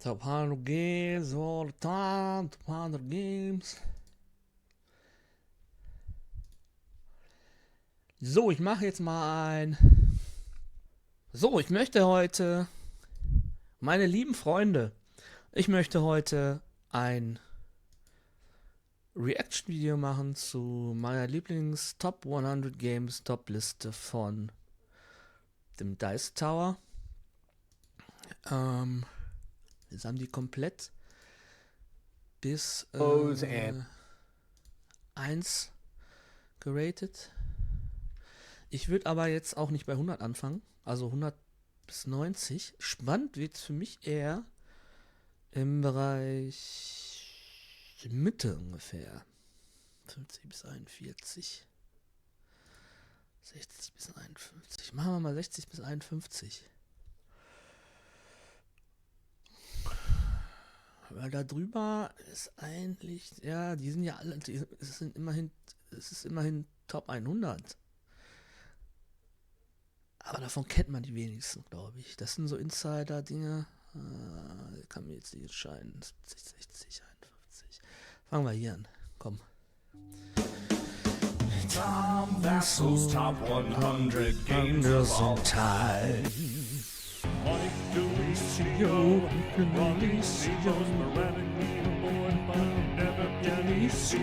Top 100 Games all the time. Top 100 Games. So, ich mache jetzt mal ein... So, ich möchte heute... Meine lieben Freunde, ich möchte heute ein Reaction-Video machen zu meiner Lieblings-Top 100 Games Top-Liste von dem Dice Tower. Jetzt haben die komplett bis 1 geratet. Ich würde aber jetzt auch nicht bei 100 anfangen, also 100 bis 90. Spannend wird es für mich eher im Bereich Mitte ungefähr. 50 bis 41. 60 bis 51. Machen wir mal 60 bis 51. Weil da drüber ist eigentlich, ja, die sind ja alle, es ist immerhin Top 100. Aber davon kennt man die wenigsten, glaube ich. Das sind so Insider-Dinge. Kann mir jetzt nicht entscheiden. 70, 60, 51. Fangen wir hier an. Komm. Tom Vassel's Top 100 Games of All Time. Mike Delicio, Ronnie Seajo's Moranic, Boyd, Never Delicio.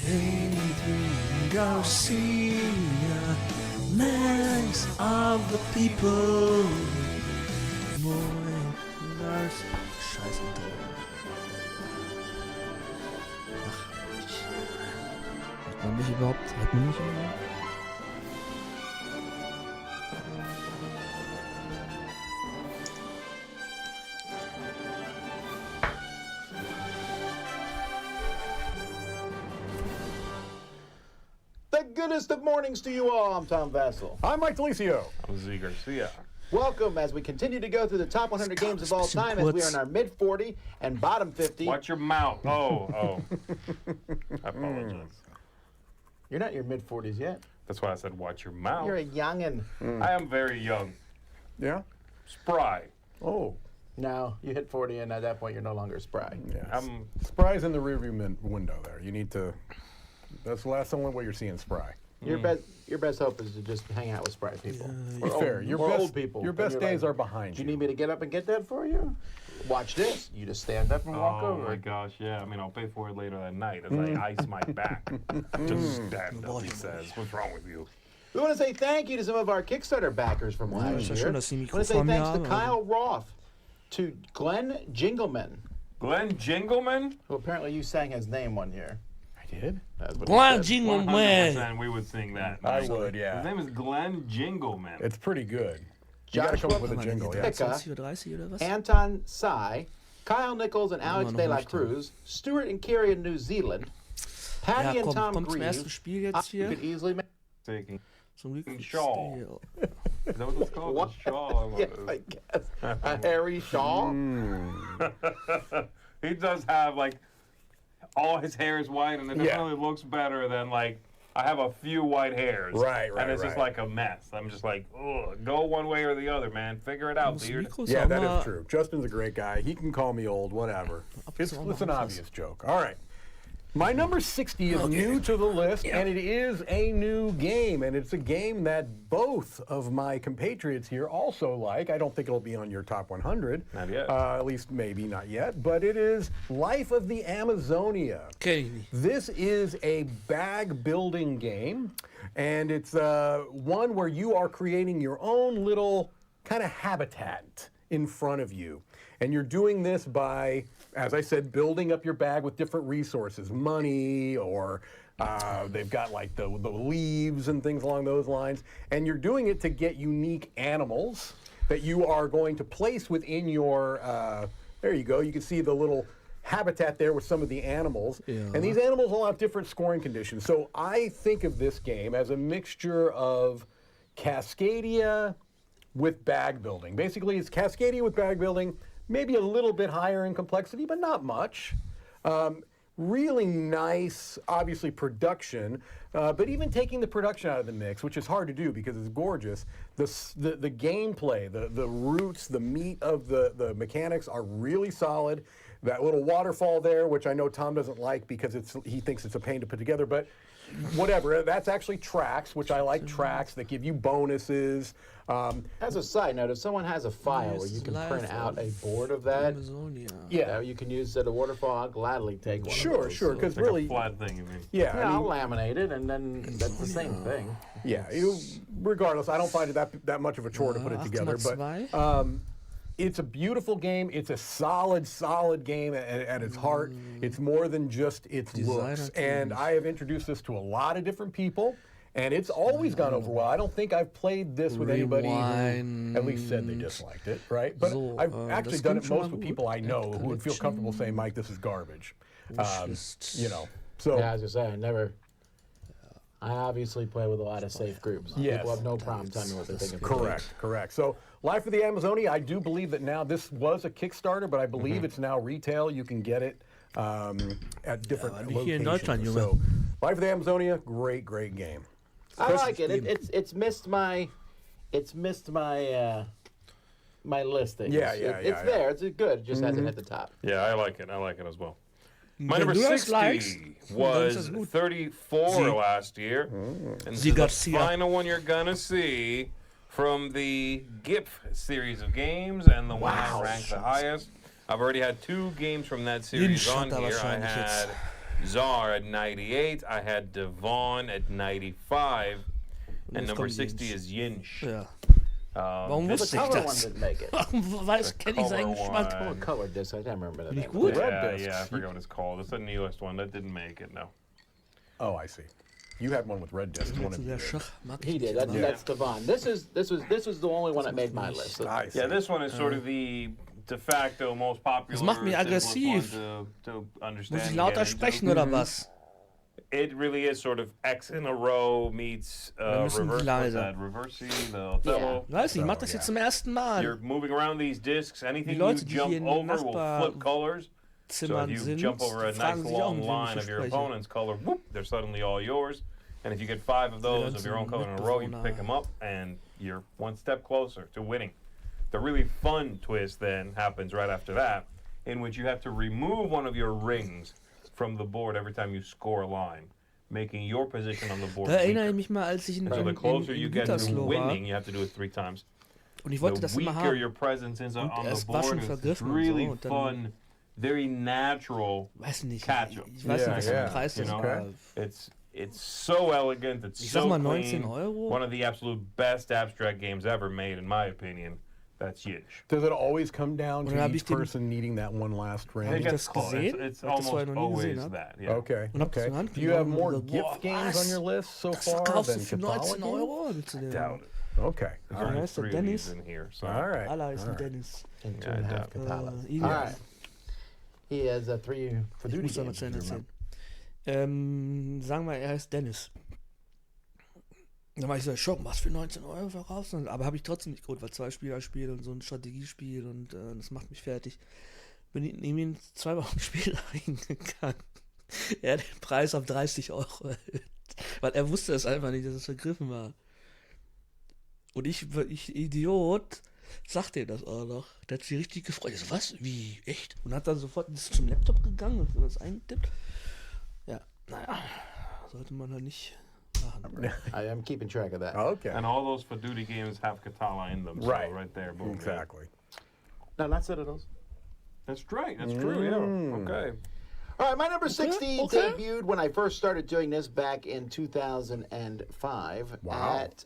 Adrian Garcia, Max of the People. Scheiße. Hört man mich überhaupt? The goodest of mornings to you all. I'm Tom Vassell. I'm Mike Delicio. I'm Z Garcia. Welcome as we continue to go through the top 100 games of all time as we are in our mid 40 and bottom 50. Watch your mouth. Oh. I apologize. You're not in your mid 40s yet. That's why I said watch your mouth. You're a youngin'. I am very young. Yeah? Spry. Oh. No, you hit 40 and at that point you're no longer spry. Yeah. Spry's in the rearview window there. You need to... That's the last only way you're seeing Spry. Your best hope is to just hang out with spry people. Be fair. Old people. Your best days are behind Do you. you need me to get up and get that for you? Watch this. You just stand up and walk over. Oh my gosh, yeah. I mean, I'll pay for it later that night as I ice my back. Just stand up, he says. What's wrong with you? We want to say thank you to some of our Kickstarter backers from last year. schön, We dass die want to say Mikro vor mir thanks to haben, Kyle Roth, to Glenn Jingleman, Glenn Jingleman? who apparently you sang his name one year. I did? That's what he Glenn said. Jingleman. 100% we would sing that. I would, yeah. His name is Glenn Jingleman. It's pretty good. You gotta come up with a Joshua jingle, yeah. Picka, 20:30 oder was? Anton Sai, Kyle Nichols and Alex noch De La nicht. Cruz, Stuart and Kerry in New Zealand, Patty Ja, and komm, Tom kommt zum ersten Grieve. Spiel jetzt You hier. could easily make Taking. Zum Glück. Shaw. Is that what it's called? What? Shaw. yeah, I guess. A Harry Shaw. He does have, like, all his hair is white, and it Yeah. definitely looks better than, like, I have a few white hairs. Right, And it's just right. like a mess. I'm just like, ugh, go one way or the other, man. Figure it out, Das dude. Mikro ist Yeah, auch that mal- is true. Justin's a great guy. He can call me old, whatever. It's auch mal an anders. obvious joke. All right. My number 60 is new to the list, and it is a new game, and it's a game that both of my compatriots here also like. I don't think it'll be on your top 100. Not yet. At least maybe not yet, but it is Life of the Amazonia. Kenn ich nicht. This is a bag building game, and it's one where you are creating your own little kind of habitat in front of you. And you're doing this by, as I said, building up your bag with different resources, money, or they've got like the leaves and things along those lines. And you're doing it to get unique animals that you are going to place within your, there you go, you can see the little habitat there with some of the animals. Yeah. And these animals all have different scoring conditions. So I think of this game as a mixture of Cascadia with bag building. Basically, it's Cascadia with bag building, maybe a little bit higher in complexity, but not much. really nice, obviously, production. But even taking the production out of the mix, which is hard to do because it's gorgeous, the gameplay, the roots, the meat of the mechanics are really solid. That little waterfall there, which I know Tom doesn't like because he thinks it's a pain to put together, but whatever. That's actually tracks, which I like tracks that give you bonuses. As a side note, if someone has a file where you can print out a board of that, that you can use at a waterfall, I'll gladly take one. Sure, of those. sure, because Like really, a flat thing, you mean? yeah, Yeah, I I'll mean, laminate it, and then that's the same thing. yeah. Regardless, I don't find it that much of a chore to put it together, but. It's a beautiful game. It's a solid game at its heart. It's more than just its looks. And I have introduced this to a lot of different people, and it's always gone over well. I don't think I've played this with anybody who at least said they disliked it, right? But I've actually done it most with people I know who would feel comfortable saying, Mike, this is garbage. You know, so. Yeah, as I say, I obviously play with a lot of safe groups. Yes. People have no problem telling me what they think of the game. Correct. So, Life of the Amazonia, I do believe that now this was a Kickstarter, but I believe it's now retail. You can get it at different locations. So, Life of the Amazonia, great game. I like it. It's missed my my listing. It's there. It's good. It just hasn't hit the top. Yeah, I like it. I like it as well. My number 60 was 34 last year. And this is the final one you're going to see from the GIF series of games, and the one I ranked the highest. I've already had 2 games from that series on here. I had Czar at 98. I had Devon at 95. And number 60 is Yinch. Ja. Warum wusste ich das? Warum kenne ich seinen Geschmack? Oh, a color disc. I can't remember that. Gut. Yeah, I forgot what it's called. It's the newest one. That didn't make it, no. Oh, I see. You had one with red discs. He did. That's Devon. This was the only one that made my list. Yeah, this one is sort of the de facto most popular. Das macht mich aggressiv. To understand. Muss ich lauter sprechen oder was? It really is sort of X in a row meets reverse the Othello. Weiß nicht, ich mach das jetzt zum ersten Mal. You're moving around these discs. Anything Leute, you die jump hier in over will flip colors. So Zimmern if you sind, jump over a nice fragen sich auch, long mit wem line ich of your spreche. opponent's color, whoop, they're suddenly all yours. And if you get 5 of those of your own color in a row, you pick them up, and you're one step closer to winning. The really fun twist then happens right after that, in which you have to remove one of your rings from the board every time you score a line, making your position on the board Da erinnere ich weaker. mich mal, als ich in So the closer you get to Gütersloh war. winning, you have to do it 3 times. Und ich wollte das The immer weaker haben. your presence is on the es war schon board, it's vergriffen und really so, und dann- fun, very natural Weiß nicht. catch-up. Ich weiß nicht, was der Preis You ist. know, aber it's so elegant, it's Ich sag so mal clean. 19 Euro. One of the absolute best abstract games ever made, in my opinion. That's Yinch. Does it always come down Und dann hab to ich each den- person needing that one last ring? Hab ich das gesehen? It's Weil ich das vorher almost noch nie gesehen always hab. that. Yeah. Okay. Und hab das Okay. in die Hand Do you have genommen more und so, gift boah, games was? on your list so Das far verkaufst than du für 19 Catholic? Euro? Willst du denn? Doubt it. Okay. There's Wie only heißt der? 3 of Dennis? these in here, so. All right. Aller ist ein Dennis. And 2 Yeah, and a I half doubt. Catalas. Ilias. All right. He has 3 for Ich duty muss da mal games. zu Ende if you erzählen. Sagen wir, er heißt Dennis. Dann war ich so, Schock, was für 19 Euro verkaufst du? Aber habe ich trotzdem nicht geholt, weil 2-Spieler-Spiel und so ein Strategiespiel und das macht mich fertig. Bin ich neben ihm 2 Wochen später hingegangen. Er hat den Preis auf 30 Euro erhöht. Weil er wusste es einfach nicht, dass es vergriffen war. Und ich Idiot, sagte ihm das auch noch. Der hat sich richtig gefreut. Ich so, was? Wie? Echt? Und hat dann sofort ist zum Laptop gegangen und das eingetippt. Ja, naja, sollte man halt nicht machen. I am keeping track of that. Okay. And all those for duty games have Catala in them. Right. So right there. Boom, Exactly. No, not Citadels. That's right. That's true, yeah. Okay. All right, my number 60 okay. debuted when I first started doing this back in 2005 at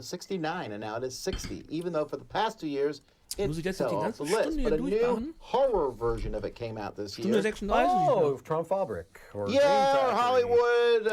69, and now it is 60, even though for the past 2 years it Muss ich jetzt fell die off the ganze list. Stunde But a hier new durchmachen? horror version of it came out this Stunde year. 36. Oh, Tom Fabric. Or Yeah, or Hollywood.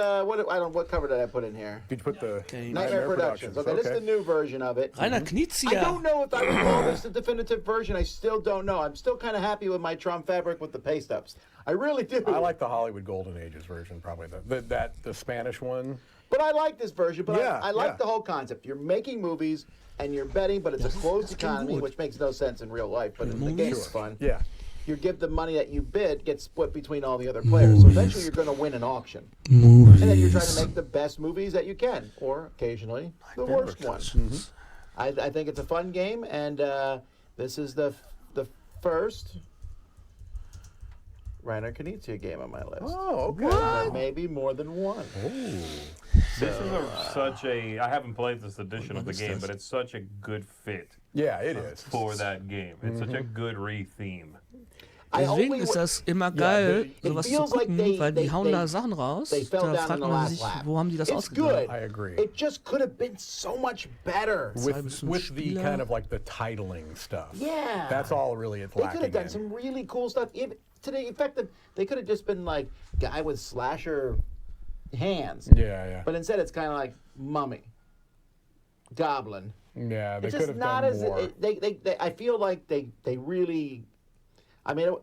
What cover did I put in here? Did you put the Nightmare Productions. Okay, this is the new version of it. Rainer I Knizia. don't know if I would call this the definitive version. I still don't know. I'm still kind of happy with my Trump Fabric with the paste ups. I really do. I like the Hollywood Golden Ages version, probably the Spanish one. But I like this version. But Yeah, I like yeah. the whole concept. You're making movies and you're betting, but it's a closed das klingt economy, gut. which makes no sense in real life. But in the movies? game, it's fun. Yeah. you give the money that you bid gets split between all the other players. So eventually you're going to win an auction. Movies. And then you're trying to make the best movies that you can, or occasionally the worst ones. I think it's a fun game, and this is the first Reiner Knizia game on my list. Oh, okay. There may be more than one. This is such a. I haven't played this edition of the game, but it's such a good fit Yeah, it is. for that game. It's such a good re-theme. Deswegen ist das immer geil, sowas zu feels like gucken, weil die they- hauen da Sachen raus. They fell Da down in fragt the man last sich, lap. wo haben die das It's ausgedacht? good. I agree. It just could have been so much better. With the Spieler. kind of like the titling stuff. Yeah. That's all really it's They lacking could have done in. some really cool stuff. To the effect that they could have just been like guy with slasher hands. Yeah. But instead it's kind of like mummy, goblin. Yeah, they It's could just have not done as more. they I feel like they really. I mean,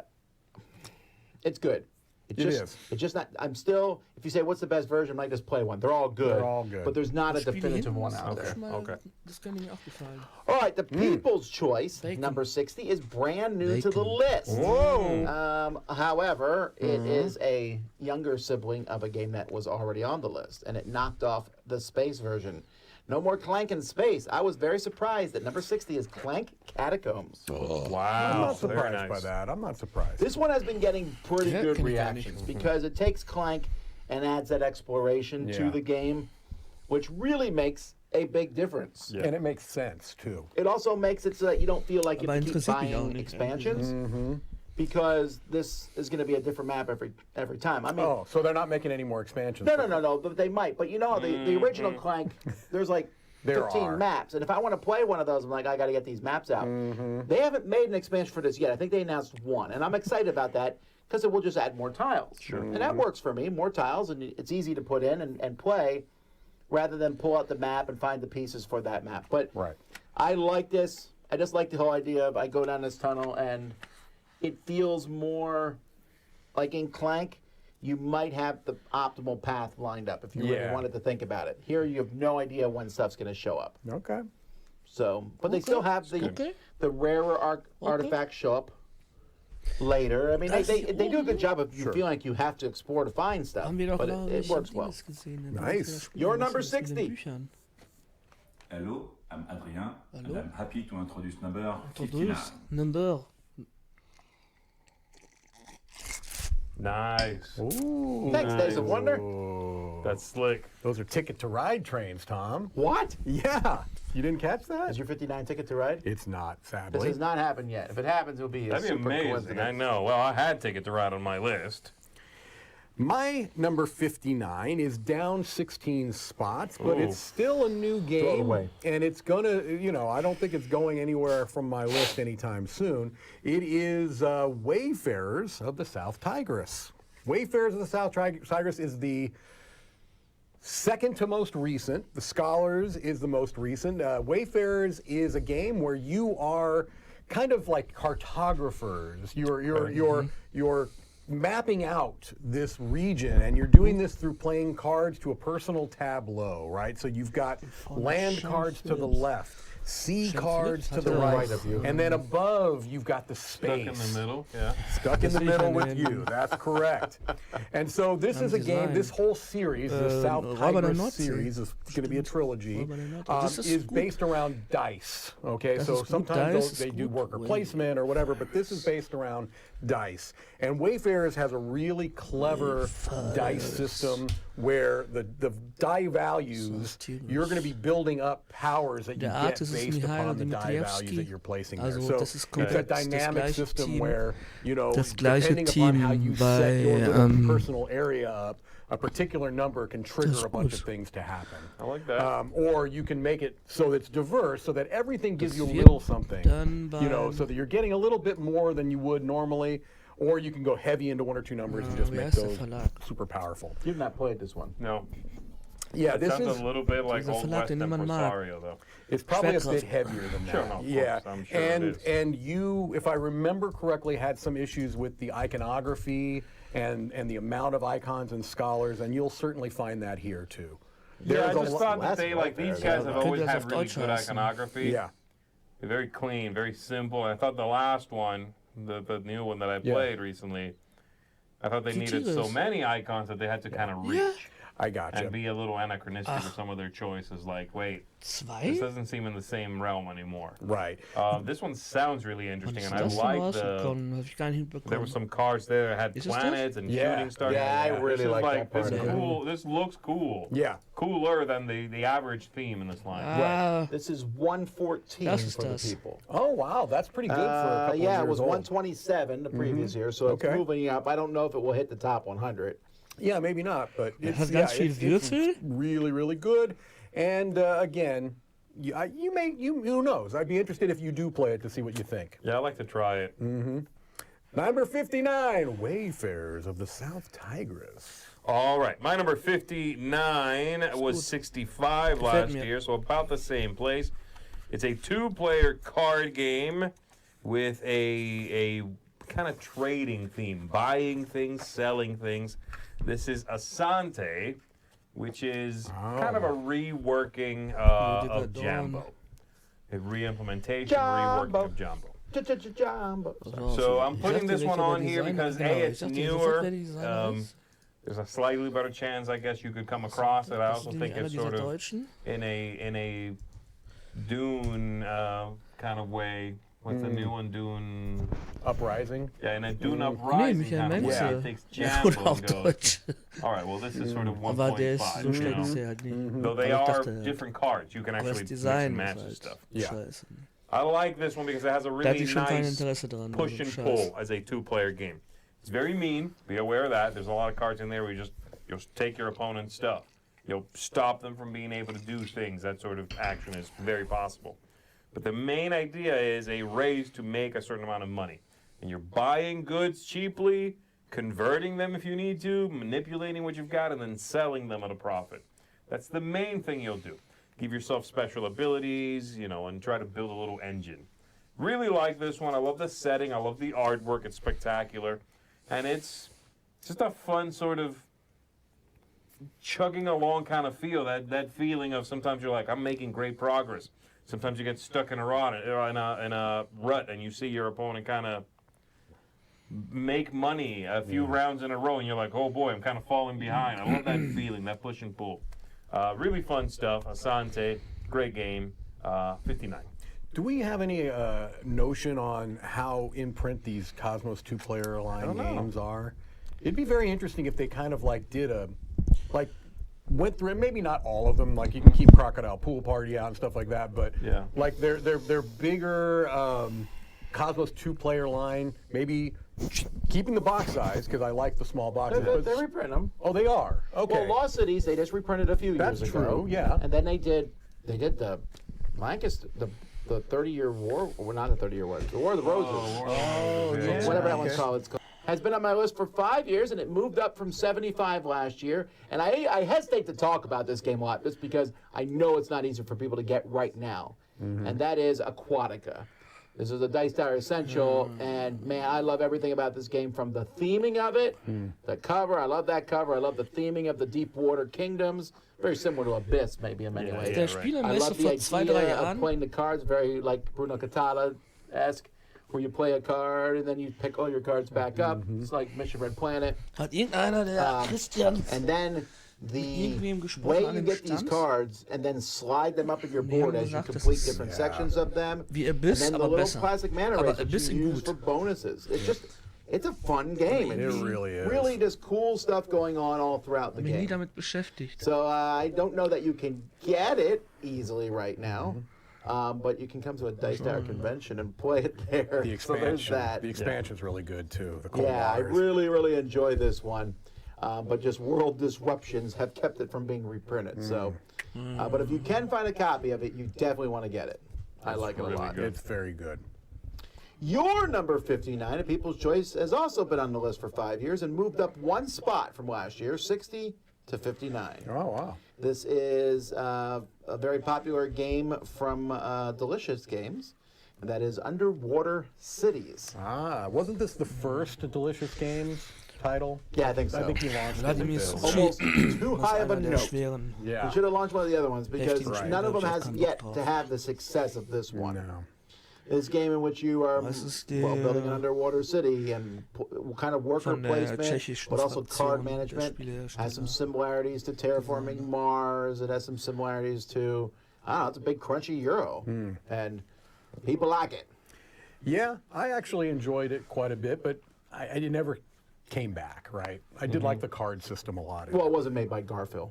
it's good. It just, is. It's just not. I'm still. If you say what's the best version, I might just play one. They're all good. They're all good. But there's not a Spiele definitive hin, one das out ist there. schon mal- Okay. Das kann mir auch gefallen. All right, the People's Choice, Bacon. number 60, is brand new to the Bacon. list. Whoa. However, it is a younger sibling of a game that was already on the list, and it knocked off the space version. No more Clank in space. I was very surprised that number 60 is Clank Catacombs. I'm Wow, not very surprised by nice. that. I'm not surprised. This one has been getting pretty Yeah, good can you reactions find it? because it takes Clank and adds that exploration Yeah. to the game, which really makes a big difference. Yeah. And it makes sense too. It also makes it so that you don't feel like you Aber have to keep interessiert mich auch buying nicht. expansions because this is going to be a different map every time. I mean, Oh, so they're not making any more expansions. no, but they might. But you know, the original Clank, there's like There 15 are. maps, and if I want to play one of those, I'm like, I got to get these maps out. They haven't made an expansion for this yet. I think they announced one, and I'm excited about that because it will just add more tiles. Sure. And that works for me. More tiles, and it's easy to put in and play, rather than pull out the map and find the pieces for that map. But Right. I like this. I just like the whole idea of I go down this tunnel and it feels more like in Clank, you might have the optimal path lined up if you really Yeah. wanted to think about it. Here, you have no idea when stuff's going to show up. Okay. So, but they still have the Okay. the rarer artifacts show up later. I mean, they do a good job of you feel like you have to explore to find stuff, Haben wir doch but noch it nicht works in well. Dings gesehen. Nice. You're number Was ist in den 60. Büchern? Hello, I'm Adrien, and Hello. I'm happy to introduce number Introduce 59. number. Nice. Ooh. Thanks, Days of Wonder. That's slick. Those are ticket to ride trains, Tom. What? Yeah. You didn't catch that? Is your 59 ticket to ride? It's not, This sadly. has not happened yet. If it happens, it'll be a That'd be super amazing. coincidence. I know. Well, I had Ticket to Ride on my list. My number 59 is down 16 spots, but Ooh. it's still a new game. away. And it's gonna, I don't think it's going anywhere from my list anytime soon. It is Wayfarers of the South Tigris. Wayfarers of the South Tigris is the second to most recent. The Scholars is the most recent. Wayfarers is a game where you are kind of like cartographers. You're mapping out this region, and you're doing this through playing cards to a personal tableau, right? So you've got land cards to the left, sea cards to the right of you, and then above you've got the space. Stuck in the middle. Yeah. Stuck in the see middle if I with can- you. That's correct. And so this is a game. design. This whole series, the South Robert Tigris Nordsee. series, is going to be a trilogy. Robert Nordsee. This is Is gut. based around dice. Okay, Das so ist gut. sometimes Dice they ist do gut. worker Well, placement or whatever, but this is based around dice. And Wayfarers has a really clever dice system where the die values, you're going to be building up powers that you Der get Artist ist based Mihail upon the die values Dimitrievski. that you're placing Also, there. So das ist it's a komplett das dynamic gleiche system Team. where, Das gleiche depending upon how Team you set your bei, little personal area up, a particular number can Das trigger ist a bunch gut. of things to happen. I like that. Or you can make it so it's diverse, so that everything gives Das you a wird little something. dann beim- So that you're getting a little bit more than you would normally. Or you can go heavy into one or two numbers and just wie make heißt der those Verlag? super powerful. You've not played this one. No. Yeah, It this sounds is a little bit like Dieser Old Verlag, West den and niemand mag. Rosario, though. it's probably a Schwerkraft. bit heavier than that. Sure, of yeah, course, I'm sure it and is. and you, if I remember correctly, had some issues with the iconography and the amount of icons and scholars, and you'll certainly find that here too. Yeah, I There's a just lo- thought that last they, one like, right these there. guys have Yeah. always Könnte das had auf really Deutsch good heißen. iconography. Yeah. Very clean, very simple. And I thought the last one, the new one that I played recently, I thought they needed so many icons that they had to kind of reach. I gotcha. And be a little anachronistic with some of their choices. Like, wait, Zwei? this doesn't seem in the same realm anymore. Right. This one sounds really interesting, and I das denn like the. rausgekommen? Hab ich gar nicht hinbekommen. There were some cards there that had Is this planets and Yeah. shooting stars. Yeah, I really this is like that part This of is it. cool. This looks cool. Yeah. Cooler than the average theme in this line. Ah, This is 114 Das ist for the das. people. Oh, wow. That's pretty good for a couple Yeah, of it was years old. 127 the previous year, so it's Okay. moving up. I don't know if it will hit the top 100. Yeah, maybe not, but it's, hat ganz viel Würfel. it's really, really good. And again, who knows? I'd be interested if you do play it to see what you think. Yeah, I like to try it. Number 59, Wayfarers of the South Tigris. All right, my number 59 was 65 last mir. year, so about the same place. It's a two-player card game with a kind of trading theme, buying things, selling things. This is Asante, which is kind of a reworking of Jambo. A re-implementation, reworking of Jambo. Jumbo. So I'm ich putting dachte, this one welcher on der here Designer- because genau, A, ich it's dachte, newer. sofort, wer die Designer ist. There's a slightly better chance, I guess, you could come across it. I Das also sind think nämlich einer it's dieser sort of Deutschen. in a Dune kind of way. What's the new one? Dune. Uprising. Yeah, in a Dune Nee, Uprising Michael kind of way. Menzel. It takes Ja, Jambo oder auf and goes. Deutsch. All right, well, this is sort of Aber der ist 1.5. so you schlecht know? ist er halt nicht. Though they Aber ich are dachte, different cards. You can aber actually das mix Design and ist match halt and stuff. Yeah. scheiße. I like this one because it has a Da hatte really ich schon kein nice Interesse dran. push and also pull Scheiß. as a two-player game. It's very mean. Be aware of that. There's a lot of cards in there where you'll take your opponent's stuff. You'll stop them from being able to do things. That sort of action is very possible. But the main idea is a race to make a certain amount of money. And you're buying goods cheaply, converting them if you need to, manipulating what you've got, and then selling them at a profit. That's the main thing you'll do. Give yourself special abilities, and try to build a little engine. Really like this one. I love the setting. I love the artwork. It's spectacular. And it's just a fun sort of chugging along kind of feel. That feeling of sometimes you're like, I'm making great progress. Sometimes you get stuck in a rut and you see your opponent kind of make money a few rounds in a row and you're like, oh boy, I'm kind of falling behind. I love that feeling, that push and pull. Really fun stuff. Asante, great game. 59. Do we have any notion on how in print these Cosmos two-player line games are? It'd be very interesting if they kind of went through, maybe not all of them, like you can keep Crocodile Pool Party out and stuff like that, but like their bigger Cosmos two-player line, maybe keeping the box size, because I like the small boxes. They reprint them. Oh, they are? Okay. Well, Lost Cities, they just reprinted a few years ago. That's true, yeah. And then they did the Lancaster, the 30-Year War, or not the 30-Year War, the War of the Roses. Whatever that one's called. It's called. Has been on my list for 5 years, and it moved up from 75 last year. And I hesitate to talk about this game a lot just because I know it's not easy for people to get right now. And that is Aquatica. This is a Dice Tower Essential, and man, I love everything about this game, from the theming of it, the cover. I love that cover. I love the theming of the Deep Water Kingdoms. Very similar to Abyss, maybe in many ways. Der Spieler I love meiste the vor 2-3 idea of Jahren. playing the cards, very like Bruno Catala-esque, where you play a card and then you pick all your cards back up. It's like Mission Red Planet. Hat irgendeiner, der Christian, And then the irgendwem gesprochen way an you dem get these Stand? cards and then slide them up in your Die haben board as you gesagt, das complete ist different sections of them. wie And Abyss, then the aber little besser. classic mana Aber rates that Abyss you in use gut. for bonuses. It's a fun game. It really is. Really just cool stuff going on all throughout the Ich bin nie game. damit beschäftigt. So I don't know that you can get it easily right now, but you can come to a Dice Tower convention and play it there. The So there's expansion. that. The expansion's really good too. The Cold Yeah, I Waters. really, really enjoy this one. But just world disruptions have kept it from being reprinted. So, but if you can find a copy of it, you definitely want to get it. I like it a really lot. good. It's very good. Your number 59, a People's Choice, has also been on the list for 5 years and moved up one spot from last year, 60 to 59. Oh, wow. This is a very popular game from Delicious Games, and that is Underwater Cities. Ah, wasn't this the first Delicious Games title? Yeah, I think so. I think he launched it. Vladimir with this. Almost too high of a Einer der note. schweren. Yeah. We should have launched one of the other ones because Heftig none of them Spiel, has keinen Bock yet drauf. to have the success of this one. No. This game in which you are Was ist building an der underwater city and kind of worker von der placement, tschechischen but also card Fraktion der management. Has some Spielehersteller? similarities to terraforming Mars. It has some similarities to, I don't know, it's a big crunchy Euro. And people like it. Yeah, I actually enjoyed it quite a bit, but I never came back, right? I did like the card system a lot. Well, it wasn't made by Garfield.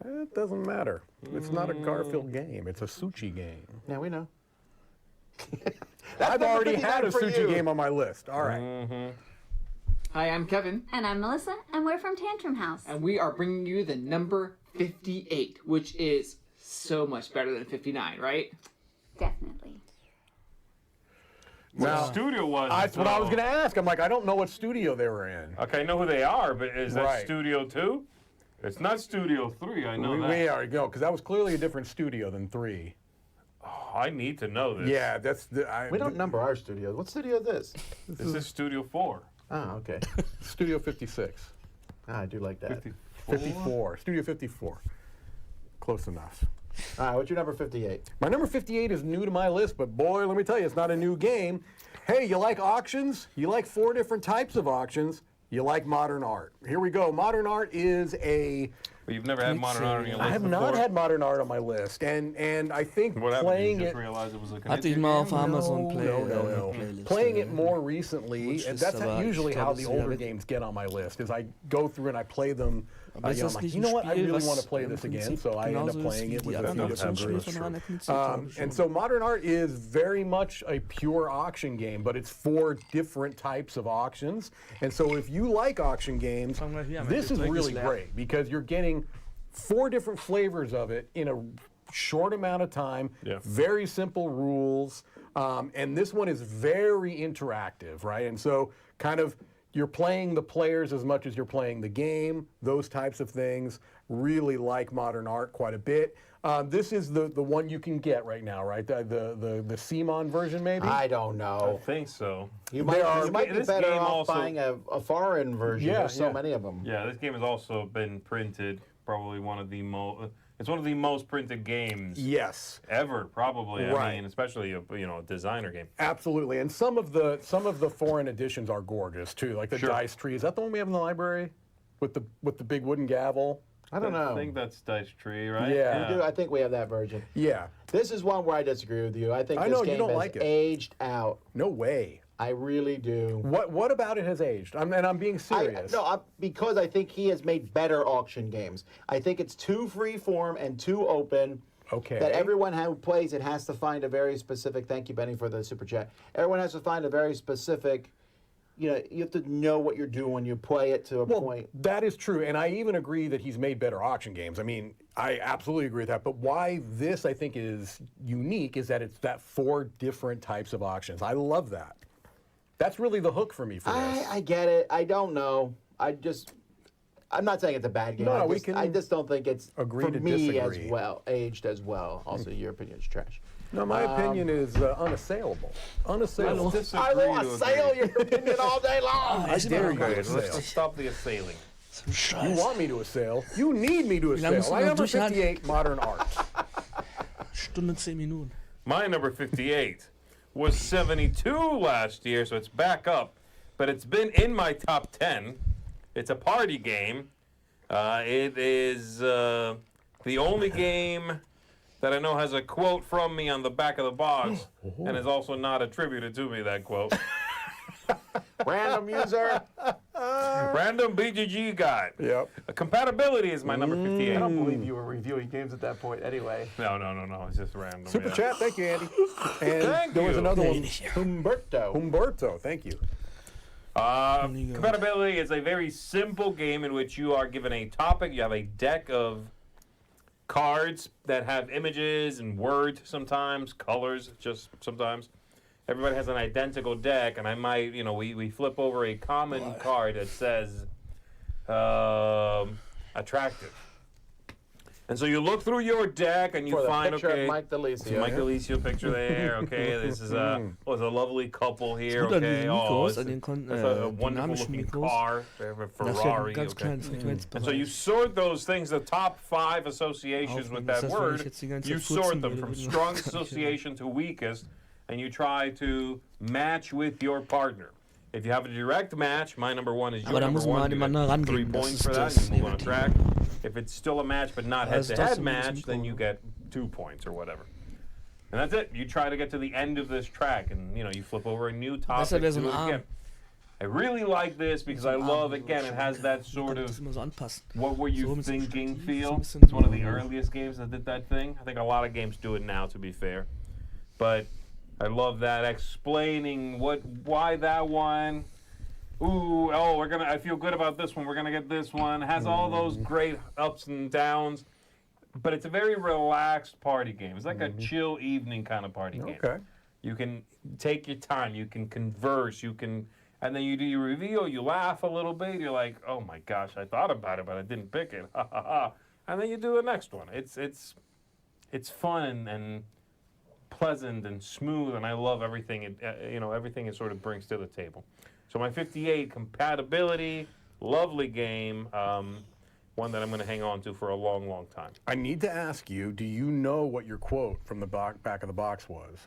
It doesn't matter. It's not a Garfield game. It's a Suchi game. Yeah, we know. I've already had a 59 for Suchi you. game on my list. All right. Hi, I'm Kevin, And I'm Melissa, and we're from Tantrum House. and we are bringing you the number 58, which is so much better than 59, right? Definitely. What studio was it, That's what I was though? going to ask. I'm like, I don't know what studio they were in. Okay, I know who they are, but is that Right. Studio 2? It's not Studio 3, I know that. We are, because that was clearly a different studio than 3. Oh, I need to know this. Yeah, that's the. We don't number our studios. What studio is this? This is Studio 4. Oh, okay. Studio 56. I do like that. 54. Studio 54. Close enough. All right, what's your number 58? My number 58 is new to my list, but boy, let me tell you, it's not a new game. Hey, you like auctions? You like 4 different types of auctions? You like modern art. Here we go. Modern art is a... But you've never had modern art on your list I have before? not had modern art on my list, and I think What happened? playing You it... just realized it was a Hatte ich Canadian mal game? auf Amazon No. Playlist. Playing it more recently, Which and is that's aber, usually ich how glaube, the es ist older ja games get on my list, is I go through and I play them. Aber ist I'm das like, nicht you ein know what, I Spiel, really want was to play im this again, Prinzip so I end up genauso ist playing wie it die with a anderen few different Auktionsspiele groups. von Rainer Knizia, glaube ich And schon. so modern art is very much a pure auction game, but it's 4 different types of auctions. And so if you like auction games, Fangen wir hier an, this mein is Getränk really ist leer. great because you're getting 4 different flavors of it in a short amount of time, Yeah. very simple rules, and this one is very interactive, right? And so kind of you're playing the players as much as you're playing the game, those types of things. Really like modern art quite a bit. This is the one you can get right now, right? The CMON version, maybe? I don't I know. think so. You might be this better game off also- buying a foreign version. Yeah, There's so yeah. many of them. Yeah, this game has also been printed. Probably one of the most. It's one of the most printed games Yes. ever. Probably. I Right. mean, especially a designer game. Absolutely, and some of the foreign editions are gorgeous too, like the Sure. dice tree. Is that the one we have in the library with the big wooden gavel? I don't know. I think that's Dice Tree, right? Yeah. We do. I think we have that version. Yeah. This is one where I disagree with you. I think I this know, you game don't has like it. aged out. No way. I really do. What about it has aged? I'm being serious. Because I think he has made better auction games. I think it's too free form and too open. Okay. That everyone who plays it has to find a very specific. Thank you, Benny, for the super chat. Everyone has to find a very specific. You have to know what you're doing when you play it to a point. That is true, and I even agree that he's made better auction games. I mean, I absolutely agree with that. But why this, I think, is unique is that it's that 4 different types of auctions. I love that. That's really the hook for me for this. I get it. I don't know. I'm not saying it's a bad game. No, I just don't think it's agree for to me disagree. as well aged as well. Also, your opinion is trash. No, my opinion is unassailable. Unassailable. Let's I disagree will to assail agree. your opinion all day long. I dare you to Okay, assail. let's stop the assailing. Zum You Scheiß. want me to assail? You need me to lange musst assail. du My noch number durchhalten? 58, modern art. Stunde 10 Minuten. My number 58 was 72 last year, so it's back up. But it's been in my top 10. It's a party game. It is the only game that I know has a quote from me on the back of the box, and is also not attributed to me, that quote. Random user. Random BGG guy. Yep. Compatibility is my number 58. I don't believe you were reviewing games at that point anyway. No. It's just random. Super yeah. chat, thank you, Andy. And Thank there was you. another one. Humberto. Humberto, thank you. Compatibility is a very simple game in which you are given a topic. You have a deck of cards that have images and words sometimes, colors just sometimes. Everybody has an identical deck, and I might, we flip over a common card that says attractive. And so you look through your deck and you For the find, picture okay, of Mike DeLisio. Mike DeLisio picture there. Okay, this is a lovely couple here. Gut an Okay, diesen Mikros, it's an den that's a wonderful dynamischen looking Mikros. car. They have a Das ist ja Ferrari. ein ganz Okay. kleiner Frequenzbereich. And so you sort those things, the top 5 associations with Aufnehmen. that Das heißt, wenn ich word, jetzt die ganze you Zeit sort furzen them würde, from würde man- strongest association to weakest, and you try to match with your partner. If you have a direct match, my number one is your Aber da number muss man one. halt You immer get nah 3 rangehen. points Das for ist that, das and you move on a track. Negative. If it's still a match but not Also head-to-head trotzdem match, muss then you get 2 points or whatever. And that's it. You try to get to the end of this track, and you flip over a new topic. Besser wäre so do ein it Arm. again. I really like this because I love, again, it has that sort of immer so anpassen. what were you So mit so thinking Stativ, feel. so ein bisschen It's one of the so. earliest games that did that thing. I think a lot of games do it now, to be fair. But I love that explaining why that one. Ooh, I feel good about this one. We're gonna get this one. It has all those great ups and downs. But it's a very relaxed party game. It's like a chill evening kind of party game. Okay. You can take your time. You can converse. And then you do your reveal. You laugh a little bit. You're like, oh my gosh, I thought about it, but I didn't pick it. Ha ha ha. And then you do the next one. It's fun and pleasant and smooth, and I love everything. Everything it sort of brings to the table. So my 58 compatibility, lovely game. One that I'm going to hang on to for a long, long time. I need to ask you, do you know what your quote from the back of the box was?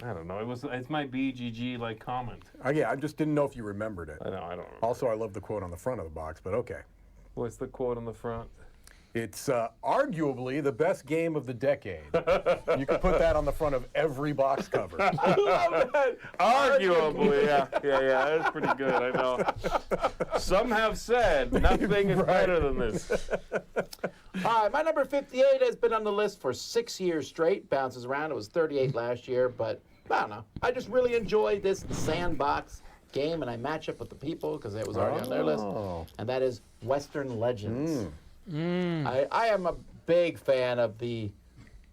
I don't know. It's my BGG comment. Yeah, I just didn't know if you remembered it. I don't remember. Also, I love the quote on the front of the box, but okay. What's the quote on the front? It's arguably the best game of the decade. You can put that on the front of every box cover. I love that. Arguably, yeah, that's pretty good, I know. Some have said nothing is better than this. All right, my number 58 has been on the list for 6 years straight. Bounces around. It was 38 last year, but I don't know. I just really enjoy this sandbox game, and I match up with the people because it was already on their list. And that is Western Legends. I am a big fan of the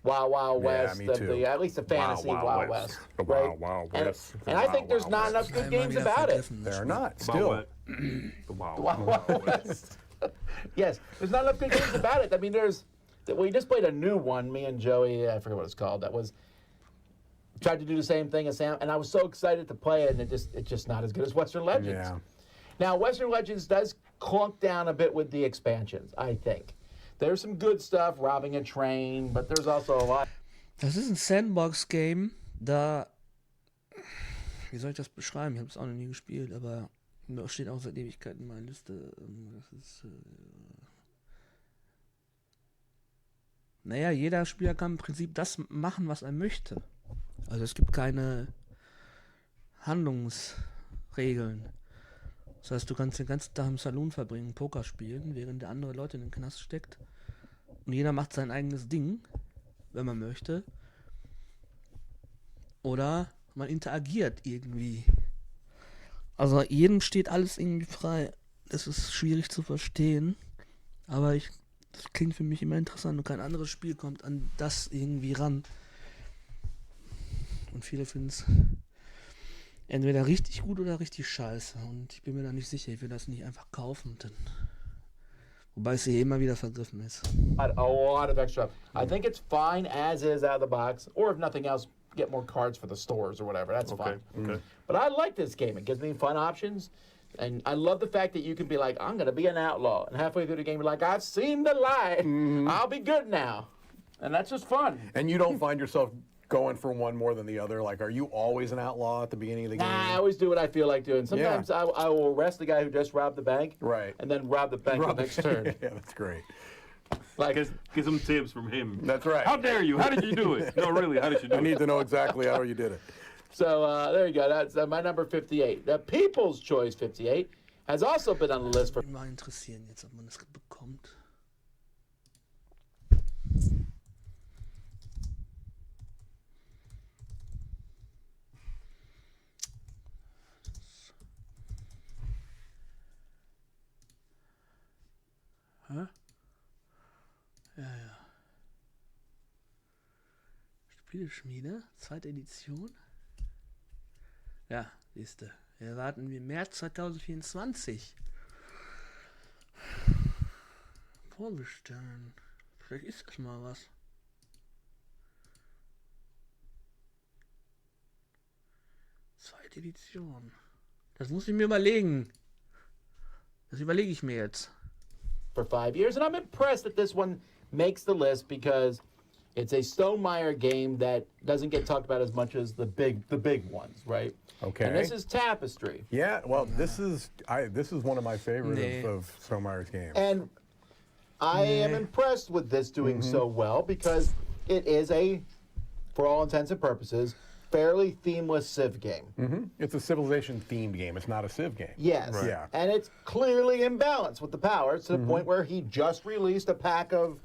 Wild Wild West, me too. at least the fantasy Wild West. The right? Wild And- West. And I think there's not enough good games about it. There are not. Still. The Wild Wild West. Yes, there's not enough good games about it. I mean, we just played a new one, me and Joey, I forget what it's called, that was, tried to do the same thing as Sam, and I was so excited to play it, and it's just not as good as Western Legends. Yeah. Now, Western Legends does clunk down a bit with the expansions, I think. There's some good stuff, robbing a train, but there's also a lot. Das ist ein Sandbox-Game, da. Wie soll ich das beschreiben? Ich habe es auch noch nie gespielt, aber da steht auch seit Ewigkeiten in meiner Liste. Das ist. Naja, jeder Spieler kann im Prinzip das machen, was er möchte. Also es gibt keine Handlungsregeln. Das heißt, du kannst den ganzen Tag im Saloon verbringen, Poker spielen, während der andere Leute in den Knast steckt. Und jeder macht sein eigenes Ding, wenn man möchte. Oder man interagiert irgendwie. Also jedem steht alles irgendwie frei. Das ist schwierig zu verstehen. Aber das klingt für mich immer interessant und kein anderes Spiel kommt an das irgendwie ran. Und viele finden es entweder richtig gut oder richtig scheiße. Und ich bin mir da nicht sicher. Ich will das nicht einfach kaufen. Wobei es hier immer wieder vergriffen ist. A lot of extra. I think it's fine as is out of the box, or if nothing else, get more cards for the stores or whatever. That's fine. Okay. But I like this game. It gives me fun options. And I love the fact that you can be like, I'm going to be an outlaw. And halfway through the game, you're like, I've seen the light. I'll be good now. And that's just fun. And you don't find yourself going for one more than the other? Like, are you always an outlaw at the beginning of the game? Nah, I always do what I feel like doing. Sometimes I will arrest the guy who just robbed the bank. Right. And then rob the bank the next turn. Yeah, that's great. Like, Get some tips from him. That's right. How dare you? How did you do it? No, really, how did you do I it? need to know exactly how you did it. So there you go. That's my number 58. The People's Choice 58 has also been on the list for. Mal interessieren jetzt, ob man das bekommt. Hä? Ja. Spieleschmiede, zweite Edition. Ja, siehste. Wir warten wie März 2024. Vorbestellen. Vielleicht ist das mal was. Zweite Edition. Das muss ich mir überlegen. Das überlege ich mir jetzt. For 5 years, and I'm impressed that this one makes the list because It's a Stonemaier game that doesn't get talked about as much as the big ones, right? Okay. And this is Tapestry. Yeah, well, this is one of my favorite of Stonemeier's games. And I am impressed with this doing so well because it is a, for all intents and purposes, fairly themeless Civ game. It's a Civilization-themed game. It's not a Civ game. Yes. Right. Yeah. And it's clearly imbalanced with the powers to the point where he just released a pack of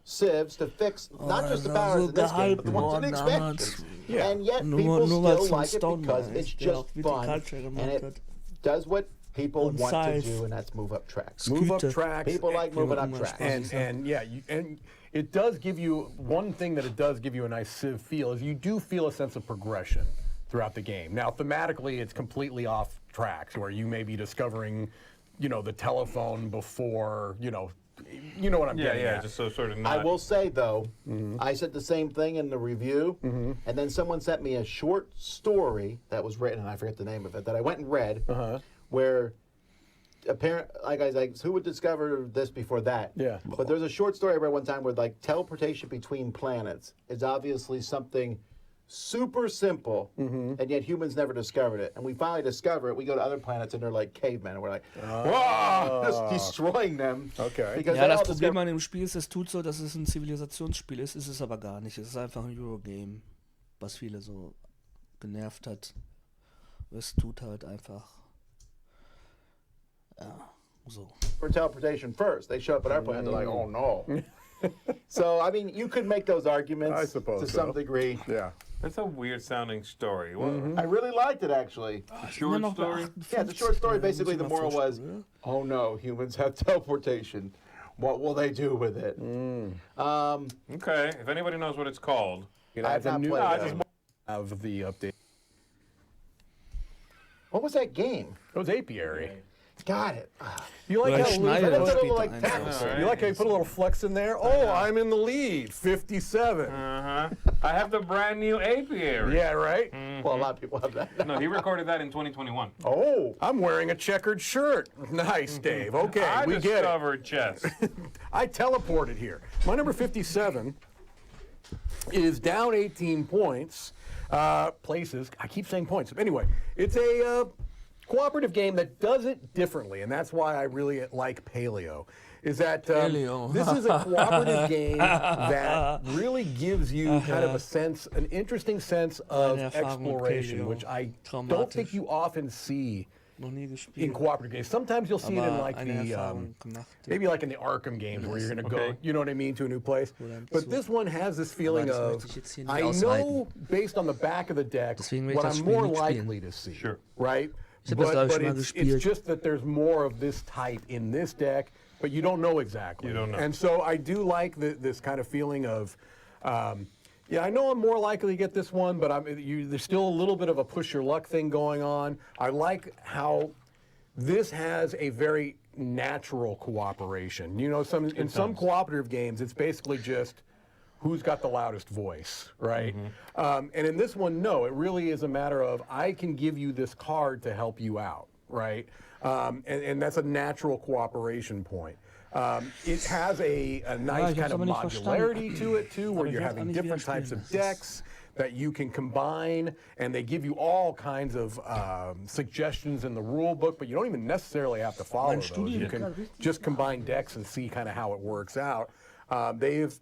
Civs to fix not just the powers in this game, but the ones in the expansions. Yeah. And yet people still like it because it's just fun and it does what people want to do, and that's move up tracks. Move up tracks. People like moving up tracks. And it does give you, one thing that it does give you a nice Civ feel is you do feel a sense of progression throughout the game. Now, thematically, it's completely off tracks where you may be discovering, the telephone before, you know what I'm getting at. Just so sort of not. I will say, though, I said the same thing in the review, and then someone sent me a short story that was written, and I forget the name of it, that I went and read, where who would discover this before that? Yeah. But there's a short story I read one time where, teleportation between planets is obviously something super simple, and yet humans never discovered it. And we finally discover it. We go to other planets, and they're like cavemen, and we're like, whoa, just destroying them. Okay. Because Ja, they das all Problem discover- an dem Spiel ist, es tut so, dass es ein Zivilisationsspiel ist es aber gar nicht. Es ist einfach ein Eurogame, was viele so genervt hat. Es tut halt einfach, so. for teleportation first. They show up at our planet, they're like, oh no. So, I mean, you could make those arguments I suppose to so. some degree. Yeah. That's a weird sounding story. What, I really liked it, actually. short story? Yeah, the short story, basically, the moral was, oh no, humans have teleportation. What will they do with it? Okay, if anybody knows what it's called. I have not played it. Of the update. What was that game? It was Apiary. Got it. You like Weil how Schneider That's a spielt little like eins. Pax. All right. you like how you put a little flex in there? Oh, I'm in the lead, 57. I have the brand new apiary. Yeah, right. Well, a lot of people have that. No, he recorded that in 2021. Oh, I'm wearing a checkered shirt. Nice, Dave. Okay, I we get it. discovered chess. I teleported here. My number 57 is down 18 points. Places. I keep saying points. Anyway, it's a cooperative game that does it differently, and that's why I really like Paleo. Is that Paleo. this is a cooperative game that really gives you kind of a sense, an interesting sense of Meine Erfahrung mit exploration, Paleo. which I don't Traumatisch. think you often see Noch nie in gespielt. cooperative games. Sometimes you'll see it in Aber like eine the Erfahrung gemacht. maybe like in the Arkham games where you're going to go, Okay. you know what I mean, to a new place. dann But zu. this one has this feeling das of, möchte ich jetzt hier nicht I ausweiten. know based on the back of the deck Deswegen will ich what das I'm Spiel more nicht spielen. likely to see. Sure. Right? Ich hab das, glaub ich, But schon mal it's gespielt. just that there's more of this type in this deck, but you don't know exactly. You don't know. And so I do like this kind of feeling of, yeah, I know I'm more likely to get this one, but there's still a little bit of a push your luck thing going on. I like how this has a very natural cooperation. You know, in some cooperative games, it's basically just who's got the loudest voice, right? And in this one, no, it really is a matter of I can give you this card to help you out, right? And that's a natural cooperation point. It has a nice ich hab's kind of aber nicht modularity to it too, where Aber ich you're weiß auch having nicht, wie different er types spielen of lässt. decks that you can combine, and they give you all kinds of suggestions in the rule book, but you don't even necessarily have to follow Mein those. Studium You kann can richtig just combine decks and see kind of how it works out. They've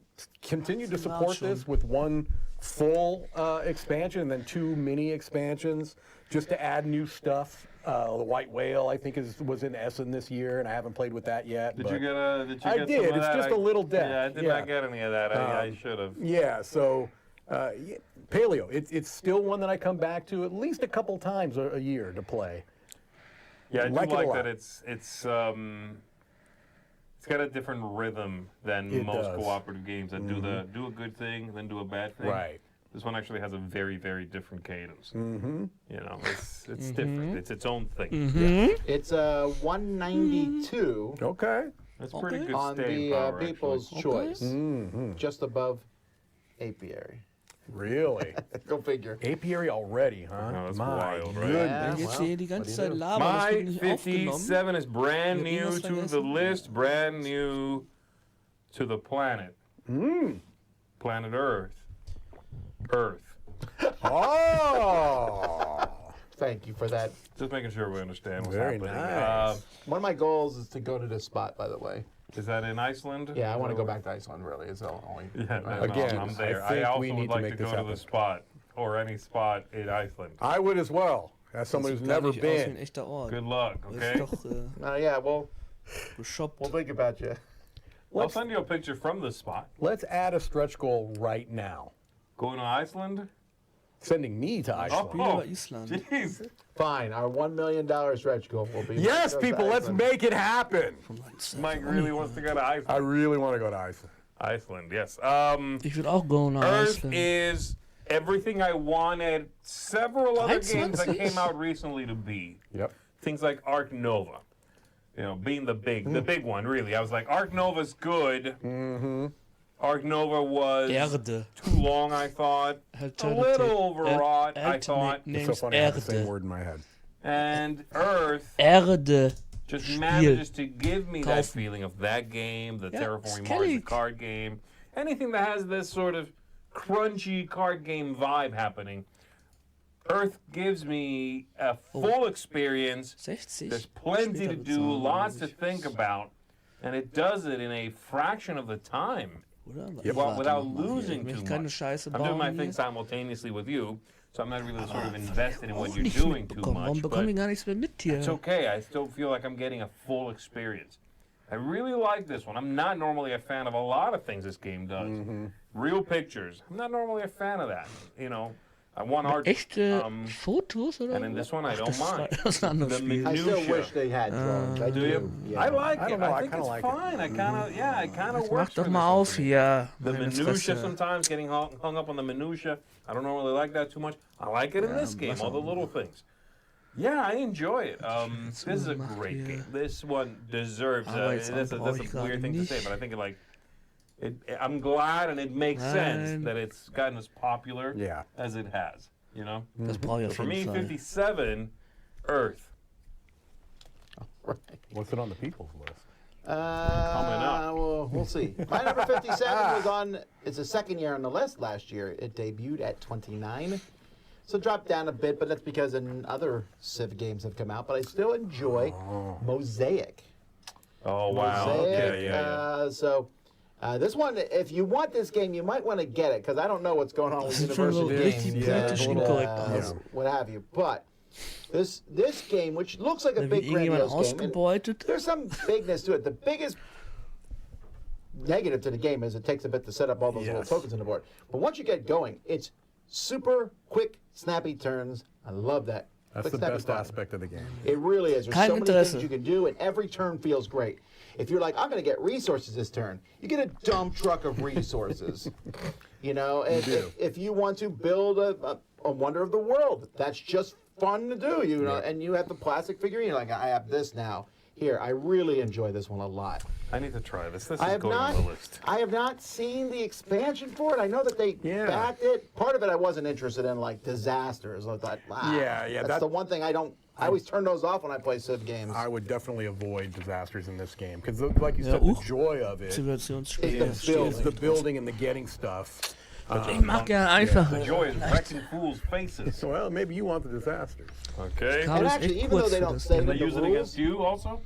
continued to support this with one full expansion and then 2 mini expansions just to add new stuff. The White Whale, I think, was in Essen this year, and I haven't played with that yet. Did but you get I some did. of It's that? just a little deck. Yeah, I did not get any of that. I should have. Yeah, so yeah, Paleo, it's still one that I come back to at least a couple times a year to play. Yeah, I do Like it a like lot. that it's got a different rhythm than It most does. cooperative games that do a good thing, then do a bad thing. Right. This one actually has a very, very different cadence. You know, it's different. It's its own thing. it's 192 Okay. That's pretty Okay. good on staying the power, People's Okay. Choice, just above Apiary. Really? Go figure. Apiary already, huh? No, that's My wild, right? Yeah. Jetzt hier die ganze Zeit labern, das My wird nicht aufgenommen. 57 is brand Ich hab new irgendwas to the vergessen. list, brand new to the planet. Planet Earth. Earth. Oh! Thank you for that. Just making sure we understand what's Very happening. nice. One of my goals is to go to this spot, by the way. Is that in Iceland? Yeah, I want to go back to Iceland, really. It's the only. Yeah, no, Again, I'm there. I think also we need would to like make to this go to happen. the spot or any spot in Iceland. I would as well, as someone who's Sieht gar never nicht aus wie ein been. echter Ort. Good luck, Das okay? ist doch Yeah, well, geshoppt. we'll think about you. I'll send you a picture from the spot. Let's add a stretch goal right now. Going to Iceland? Sending me to Iceland. Spiel über Island. Jeez. Fine, our $1 million stretch goal will be. Yes, goes to people, let's Iceland. make it happen. Mike really wants to go to I Iceland. really want to go to Iceland. Iceland, yes. Ich will auch go nach Earth Iceland. is everything I wanted several other games that 23. came out recently to be. Yep. Things like Ark Nova. You know, being the big one, really. I was like, Ark Nova's good. Mm-hmm. Ark Nova was Erde. too long, I thought. A little overwrought, I thought. It's so funny, I have the same word in my head. And Earth Erde. just Spiel. manages to give me that Kaufen. feeling of that game, the Yeah, Terraforming Mars, the Skellig. card game. Anything that has this sort of crunchy card game vibe happening. Earth gives me a full experience. 60. There's plenty to Später do, bezahlen, lots glaub to ich. think about, and it does it in a fraction of the time. Oder? Well, Warte without noch mal hier. losing Ich too möchte keine much. Scheiße I'm doing my bauen thing hier. simultaneously with you, so I'm not really sort of invested in what Auch you're nicht doing too mitbekommen. Warum much. bekomme ich But gar nichts mehr mit hier? it's okay. I still feel like I'm getting a full experience. I really like this one. I'm not normally a fan of a lot of things this game does. Real pictures. I'm not normally a fan of that. You know, I want art. Echte Fotos oder? and in this one, I don't mind. Das ist ein anderes The Spiel. I still minutia. wish they had drones. I Do do. you? Yeah. I like I it. don't know, I I think kinda it's like it. fine. I kind of, yeah, it kind of Jetzt works. mach doch for mal this auf one for me. hier. The Meine minutia Fresse. sometimes getting hung up on the minutia. I don't normally like that too much. I like it in this game, all the little things. Yeah, I enjoy it. This is a great game. This one deserves. That's a weird thing to say, but I think I'm glad, and it makes sense Nein. that it's gotten as popular Yeah. as it has. You know, Das brauche ich auf for me, jeden Fall. 57, Earth. What's it on the people's list? Coming up. Well, we'll see. My number 57 was on. It's the second year on the list. Last year it debuted at 29, so dropped down a bit, but that's because other Civ games have come out. But I still enjoy Mosaic. Oh wow! Mosaic. Okay, yeah. This one, if you want this game, you might want to get it because I don't know what's going on with Das sieht schon so University richtig games, politisch and, inkorrekt aus. what have you. But this game, which looks like a Wie big irgendjemand grandiose game, and ausgebeutet. there's some bigness to it. The biggest negative to the game is it takes a bit to set up all those little Yes. tokens on the board. But once you get going, it's super quick, snappy turns. I love that. That's Quick, the snappy best fun. aspect of the game. It really is. There's Kein so many Interesse. things you can do, and every turn feels great. If you're like, I'm going to get resources this turn, you get a dump truck of resources. You know, and if you want to build a wonder of the world, that's just fun to do. You know, and you have the plastic figurine. You're like, I have this now. Here, I really enjoy this one a lot. I need to try this. This I is have going not. on the list. I have not seen the expansion for it. I know that they Yeah. backed it. Part of it I wasn't interested in, like disasters. I thought, wow, Yeah, that's that- the one thing I don't. I always turn those off when I play Civ games. I would definitely avoid disasters in this game because, like you Ja, said, the uch. joy of it Zivilisationsspiel. It's the building. is the building and the getting stuff. Ich mag ja einfach. The joy is wrecking fools' faces. So, well, maybe you want the disasters. Okay. Kann And es actually, echt even though kurz they für don't das say Ding. They the use it rules, against you also?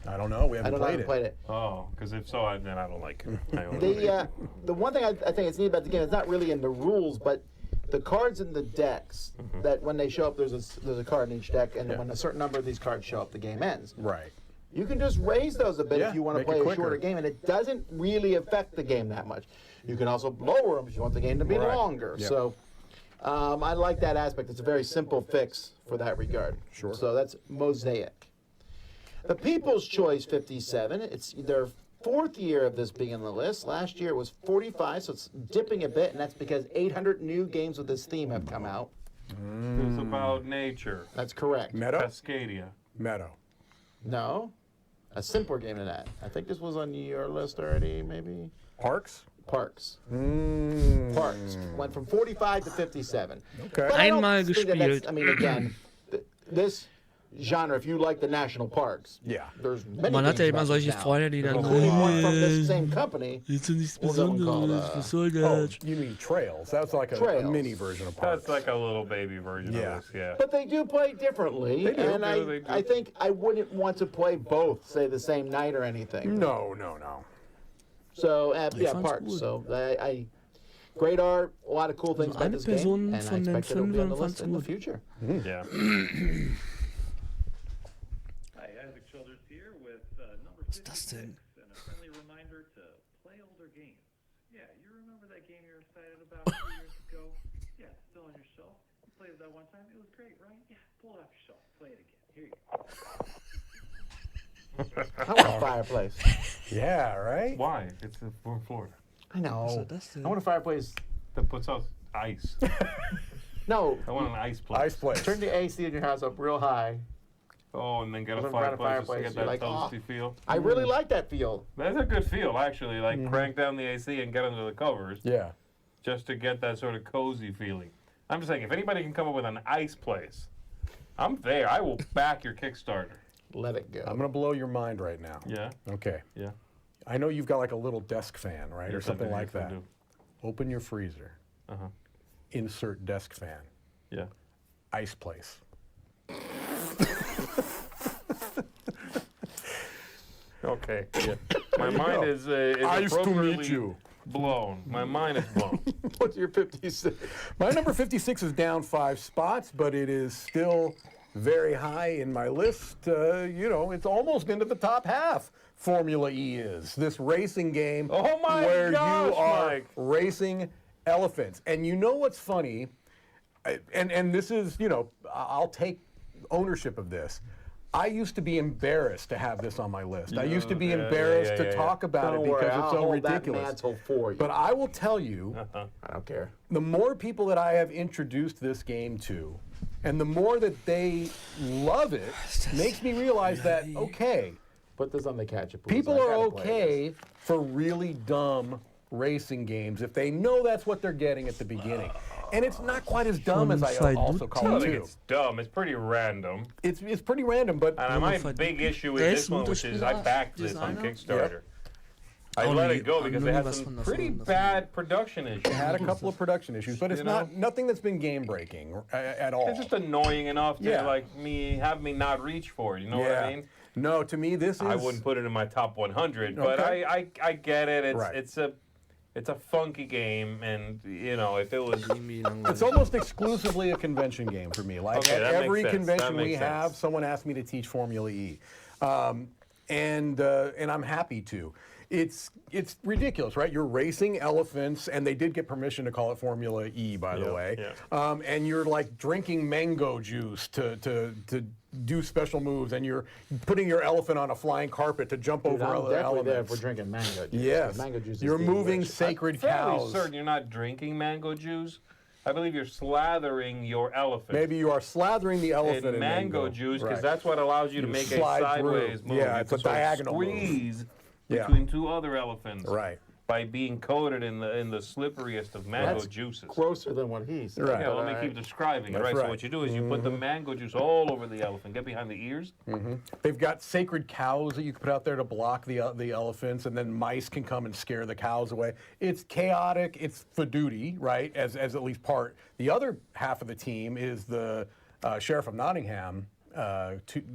I don't know. We I haven't don't know. I played haven't it. played it. Oh, because if so, then I don't like it. I don't like it. The one thing I think is neat about the game is not really in the rules, but the cards in the decks. That when they show up, there's a card in each deck, and when a certain number of these cards show up, the game ends. Right. You can just raise those a bit Yeah, if you want to make it play a quicker. shorter game, and it doesn't really affect the game that much. You can also lower them if you want the game to be Right. longer. Yep. So I like that aspect. It's a very simple fix for that regard. Sure. So that's Mosaic. The People's Choice 57. It's their fourth year of this being on the list. Last year it was 45, so it's dipping a bit, and that's because 800 new games with this theme have come out. It's about nature. That's correct. Meadow? Cascadia. Meadow. No, a simpler game than that. I think this was on your list already, maybe. Parks? Parks. Parks went from 45 to 57. Okay. But I don't Einmal think that that's- gespielt. I mean, again, this genre if you like the national parks. Yeah. There's many Man hat ja games immer about solche this now, Freunde, die dann including one from this same company. Ist ja nichts What was that one called? Besonderes, was soll Oh, das? you mean Trails? That's like a Trails. mini version of Parks. That's like a little baby version Yeah. of this, yeah. But they do play differently, They do. and They do. I think I wouldn't want to play both, say, the same night or anything. No. So, yeah, fand's parks. gut. So, I great art, a lot of cool things about eine this game, Person and I von den expect it'll be on the Fünfern list fand's in the gut. future. Yeah. Hi, Isaac Childers here with number ist das 56 denn? and a friendly reminder to play older games. Yeah, you remember that game you were excited about 2 years ago? Yeah, it's still on your shelf. You played it that one time. It was great, right? Yeah, pull it off your shelf. Play it again. Here you go. I want a fireplace. Yeah, right? Why? It's from Florida. I know. das denn? I want a fireplace. That puts out ice. No, I want an ice plate. Ice place. turn the AC in your house up real high. Oh, and then get a Put around a fireplace just to fireplace, get you're that like, toasty "Oh." feel. I really like that feel. That's a good feel, actually. Like, crank down the AC and get under the covers Yeah. just to get that sort of cozy feeling. I'm just saying, if anybody can come up with an ice place, I'm there. I will back your Kickstarter. Let it go. I'm going to blow your mind right now. Yeah? Okay. Yeah. I know you've got like a little desk fan, right? Or Yes, I something do, like yes, I that. do. Open your freezer. Uh-huh. Insert desk fan. Yeah. Ice place. Okay. Yeah. My mind is Ice to meet appropriately you. blown. My mind is blown. What's your 56? My number 56 is down 5 spots, but it is still very high in my list. It's almost into the top half. Formula E is this racing game Oh my where gosh, you are Mike. racing elephants. And you know what's funny? And this is, I'll take ownership of this. I used to be embarrassed to have this on my list. I used to be embarrassed to talk about Don't it worry, because I'll it's so hold that ridiculous. mantle for you. But I will tell you, I don't care. the more people that I have introduced this game to, and the more that they love it, makes me realize that, okay, Put this on the catch it. people are okay for really dumb racing games if they know that's what they're getting at the beginning. And it's not quite as dumb as I also I call don't it think too. it's dumb. It's pretty random. It's pretty random, but And my big issue with this one, which is I backed this on Kickstarter. I let it go because they had some pretty bad production issues. it had a couple of production issues, but it's You know? nothing that's been game breaking at all. It's just annoying enough to Yeah. have me not reach for it. You know what I mean? No, to me this is. I wouldn't put it in my top 100, but Okay. I get it. It's Right. it's a funky game, and if it was It's almost exclusively a convention game for me. Like Okay, at that makes every sense. convention That we makes have, sense. someone asked me to teach Formula E, and I'm happy to. It's ridiculous, right? You're racing elephants, and they did get permission to call it Formula E, by the way. yeah. And you're like drinking mango juice to do special moves, and you're putting your elephant on a flying carpet to jump Dude, over I'm other definitely there elements. for drinking mango juice. Yes, Mango juice is you're moving delicious. sacred fairly cows. certain you're not drinking mango juice. I believe you're slathering your elephant. Maybe you are slathering the elephant in in mango juice because Right. that's what allows you to You make a slide sideways through. move. Yeah, You it's can a sort of diagonal move. squeeze Yeah. between two other elephants. Right. By being coated in the slipperiest of mango That's juices. grosser than what he said. Right. Yeah, let me keep describing it. That's Right. right. So what you do is you put the mango juice all over the elephant, get behind the ears. They've got sacred cows that you can put out there to block the elephants, and then mice can come and scare the cows away. It's chaotic. It's for duty, right? As at least part. The other half of the team is the Sheriff of Nottingham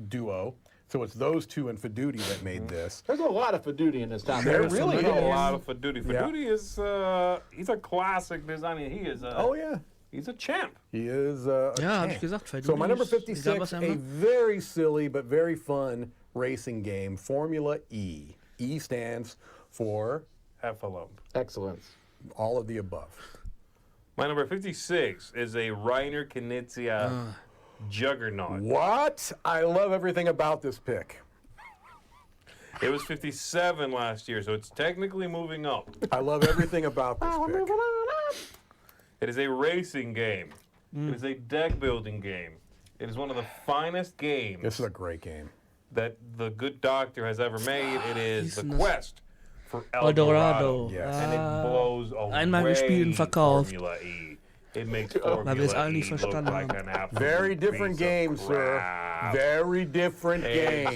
duo. So it's those two and Fiduti that made this. There's a lot of Fiduti in this town. There There's really some There's a is. lot of Fiduti. Yeah. Fiduti is he's a classic designer. He is Oh yeah, he's a champ. he is. A Ja, hab champ. ich gesagt, Fiduti So my number ist- egal, 56, was er a macht. very silly but very fun racing game, Formula E. E stands for Heffalump. Excellence. all of the above. My number 56 is a Reiner Knizia juggernaut. What? I love everything about this pick. It was 57 last year, so it's technically moving up. I love everything about this pick. It is a racing game. It is a deck building game. It is one of the finest games This is a great game. that the good doctor has ever made. It is the Hieß denn das? quest for El Dorado. Eldorado. Yes. And it blows away Einmal gespielt und verkauft. Formula E. It makes Weil wir es alle Formula E nicht look verstanden like haben. an absolute Very different piece of games, sir. crap. Very different It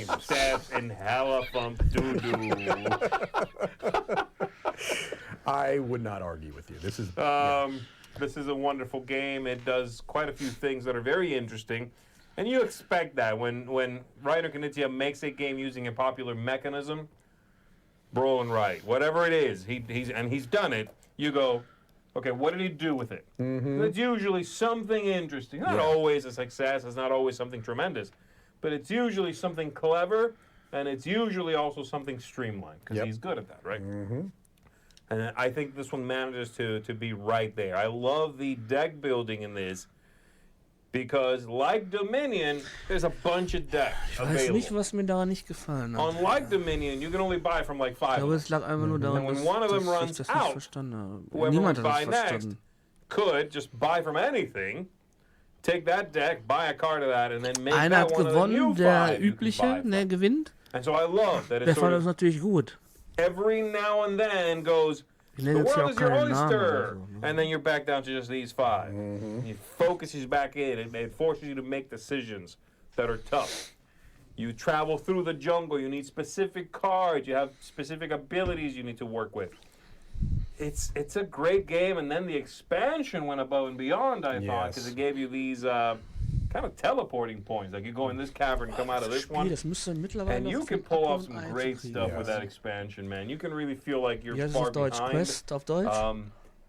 games. steps in hella funk doo-doo. I would not argue with you. This is This is a wonderful game. It does quite a few things that are very interesting. And you expect that when Reiner Knizia makes a game using a popular mechanism, Brolin Wright, whatever it is, he's done it, you go, okay, what did he do with it? It's usually something interesting. Not always a success, it's not always something tremendous, but it's usually something clever, and it's usually also something streamlined, because he's good at that, right? And I think this one manages to be right there. I love the deck building in this, because like Dominion, there's a bunch of decks Ich weiß available. nicht, was mir daran nicht gefallen hat. Unlike Dominion, you can only buy from like Ich 5 glaube, of es them. lag einfach nur daran, And when dass, one of them dass runs ich das nicht out, verstanden habe. whoever Niemand would hat buy das next verstanden. could just buy from anything, take that deck, buy a card of that, and then make Einer that hat one of the new gewonnen, der 5 you can buy übliche, from. der gewinnt. And so I love that Der it's fand sort das of natürlich gut. every now and then goes, Ich the nenne jetzt hier world auch is your keinen Namen oder oyster, so. Ne? and then you're back down to just these 5. It focuses back in, it forces you to make decisions that are tough. You travel through the jungle, you need specific cards, you have specific abilities you need to work with. It's a great game, and then the expansion went above and beyond, I thought, because it gave you these kind of teleporting points. Like you go in this cavern, come out of this one, Das müsste mittlerweile and you auf can dem pull Apple off some und great Ei stuff kriegen. with that expansion, man. You can really feel like you're Wie heißt es far auf Deutsch? behind. Quest auf Deutsch?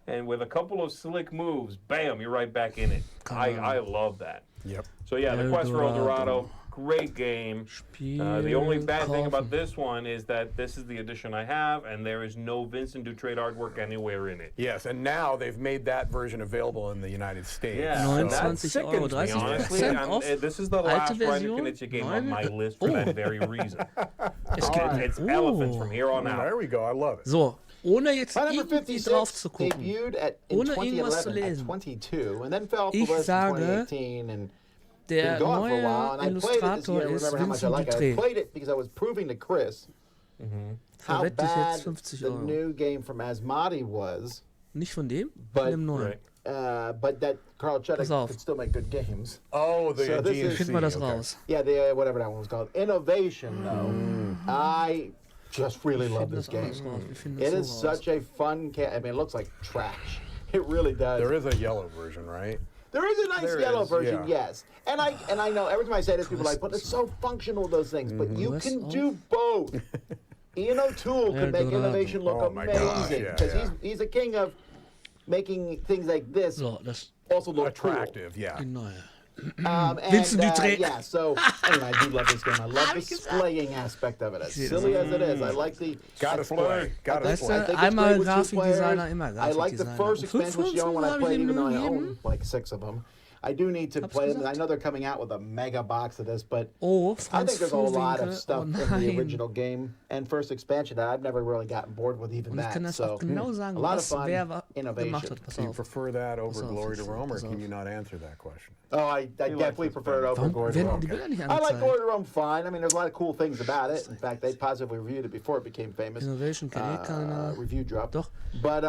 And with a couple of slick moves, bam, you're right back in it. I love that. Yep. So yeah, the Quest for El Dorado, great game. The only bad thing about this one is that this is the edition I have, and there is no Vincent Dutrait artwork anywhere in it. Yes, and now they've made that version available in the United States. Yeah, so that 29 sickens me, 30% honestly. off. This is the Alte last Reiner Version, Knizia game on 9. my list for that very reason. Es gibt, It's elephants from here on out. There we go. I love it. So, ohne jetzt My number irgendwie 56 drauf zu gucken. debuted in Ohne irgendwas zu 2011 at lesen. 22, and then fell off the Ich list in sage, 2018 and Der been gone for a while. neue And I played it this Illustrator year. ist Remember how much I Vincent like it. I Dutrait. played it because I was proving to Chris how Verwette ich bad jetzt 50 the Euro. new game from Asmati was, Nicht von dem, But- von dem neuen. Right. but that Carl Pass Chuddik auf. could still make good games. Oh, the So this is- GNC. Finden wir das okay. raus. Yeah, the whatever that one was called. Innovation, though. I just really Wir love finden this das alles game. raus. Wir finden It das is so raus. such a fun I mean, it looks like trash. It really does. There is a yellow version, right? There is a nice There yellow is, version, yeah. yes. And I know every time I say this, people are like, but it's so functional, those things. But you West can of- do both. Ian O'Toole can make Eldorado. innovation look Oh my gosh, amazing yeah, because yeah. he's a king of making things like this So, das also look Attractive, yeah. die neue. And, Vincent Dutrait. yeah, so anyway, I do love this game. I love the splaying aspect of it. As silly as it is, I like the. Gotta play. Gotta Weißt play. I think du, it's einmal great with two Grafikdesigner, players. immer I like the Grafikdesigner. first expansion was the only one I habe ich played, ihm even though I gegeben. own like 6 of them. I do need to Hab's play them. gesagt. I know they're coming out with a mega box of this, but Oh, I Franz think there's a lot of Vohwinkel. stuff Oh in the nein. original game and first expansion that I've never really gotten bored with even Und ich kann that. das So auch genau sagen, a lot of was fun wer gemacht innovation. hat. Pass Do you auf. prefer that over Pass auf, Glory to pass Rome, or auf. can you not answer that question? Oh, I definitely this prefer it over Warum Glory to werden Rome. die Bilder nicht I like angezeigt? Glory to Rome fine. I mean, there's a lot of cool things about it. In fact, they positively reviewed it before it became famous. Innovation kennt eh keiner. Review drop. Doch. But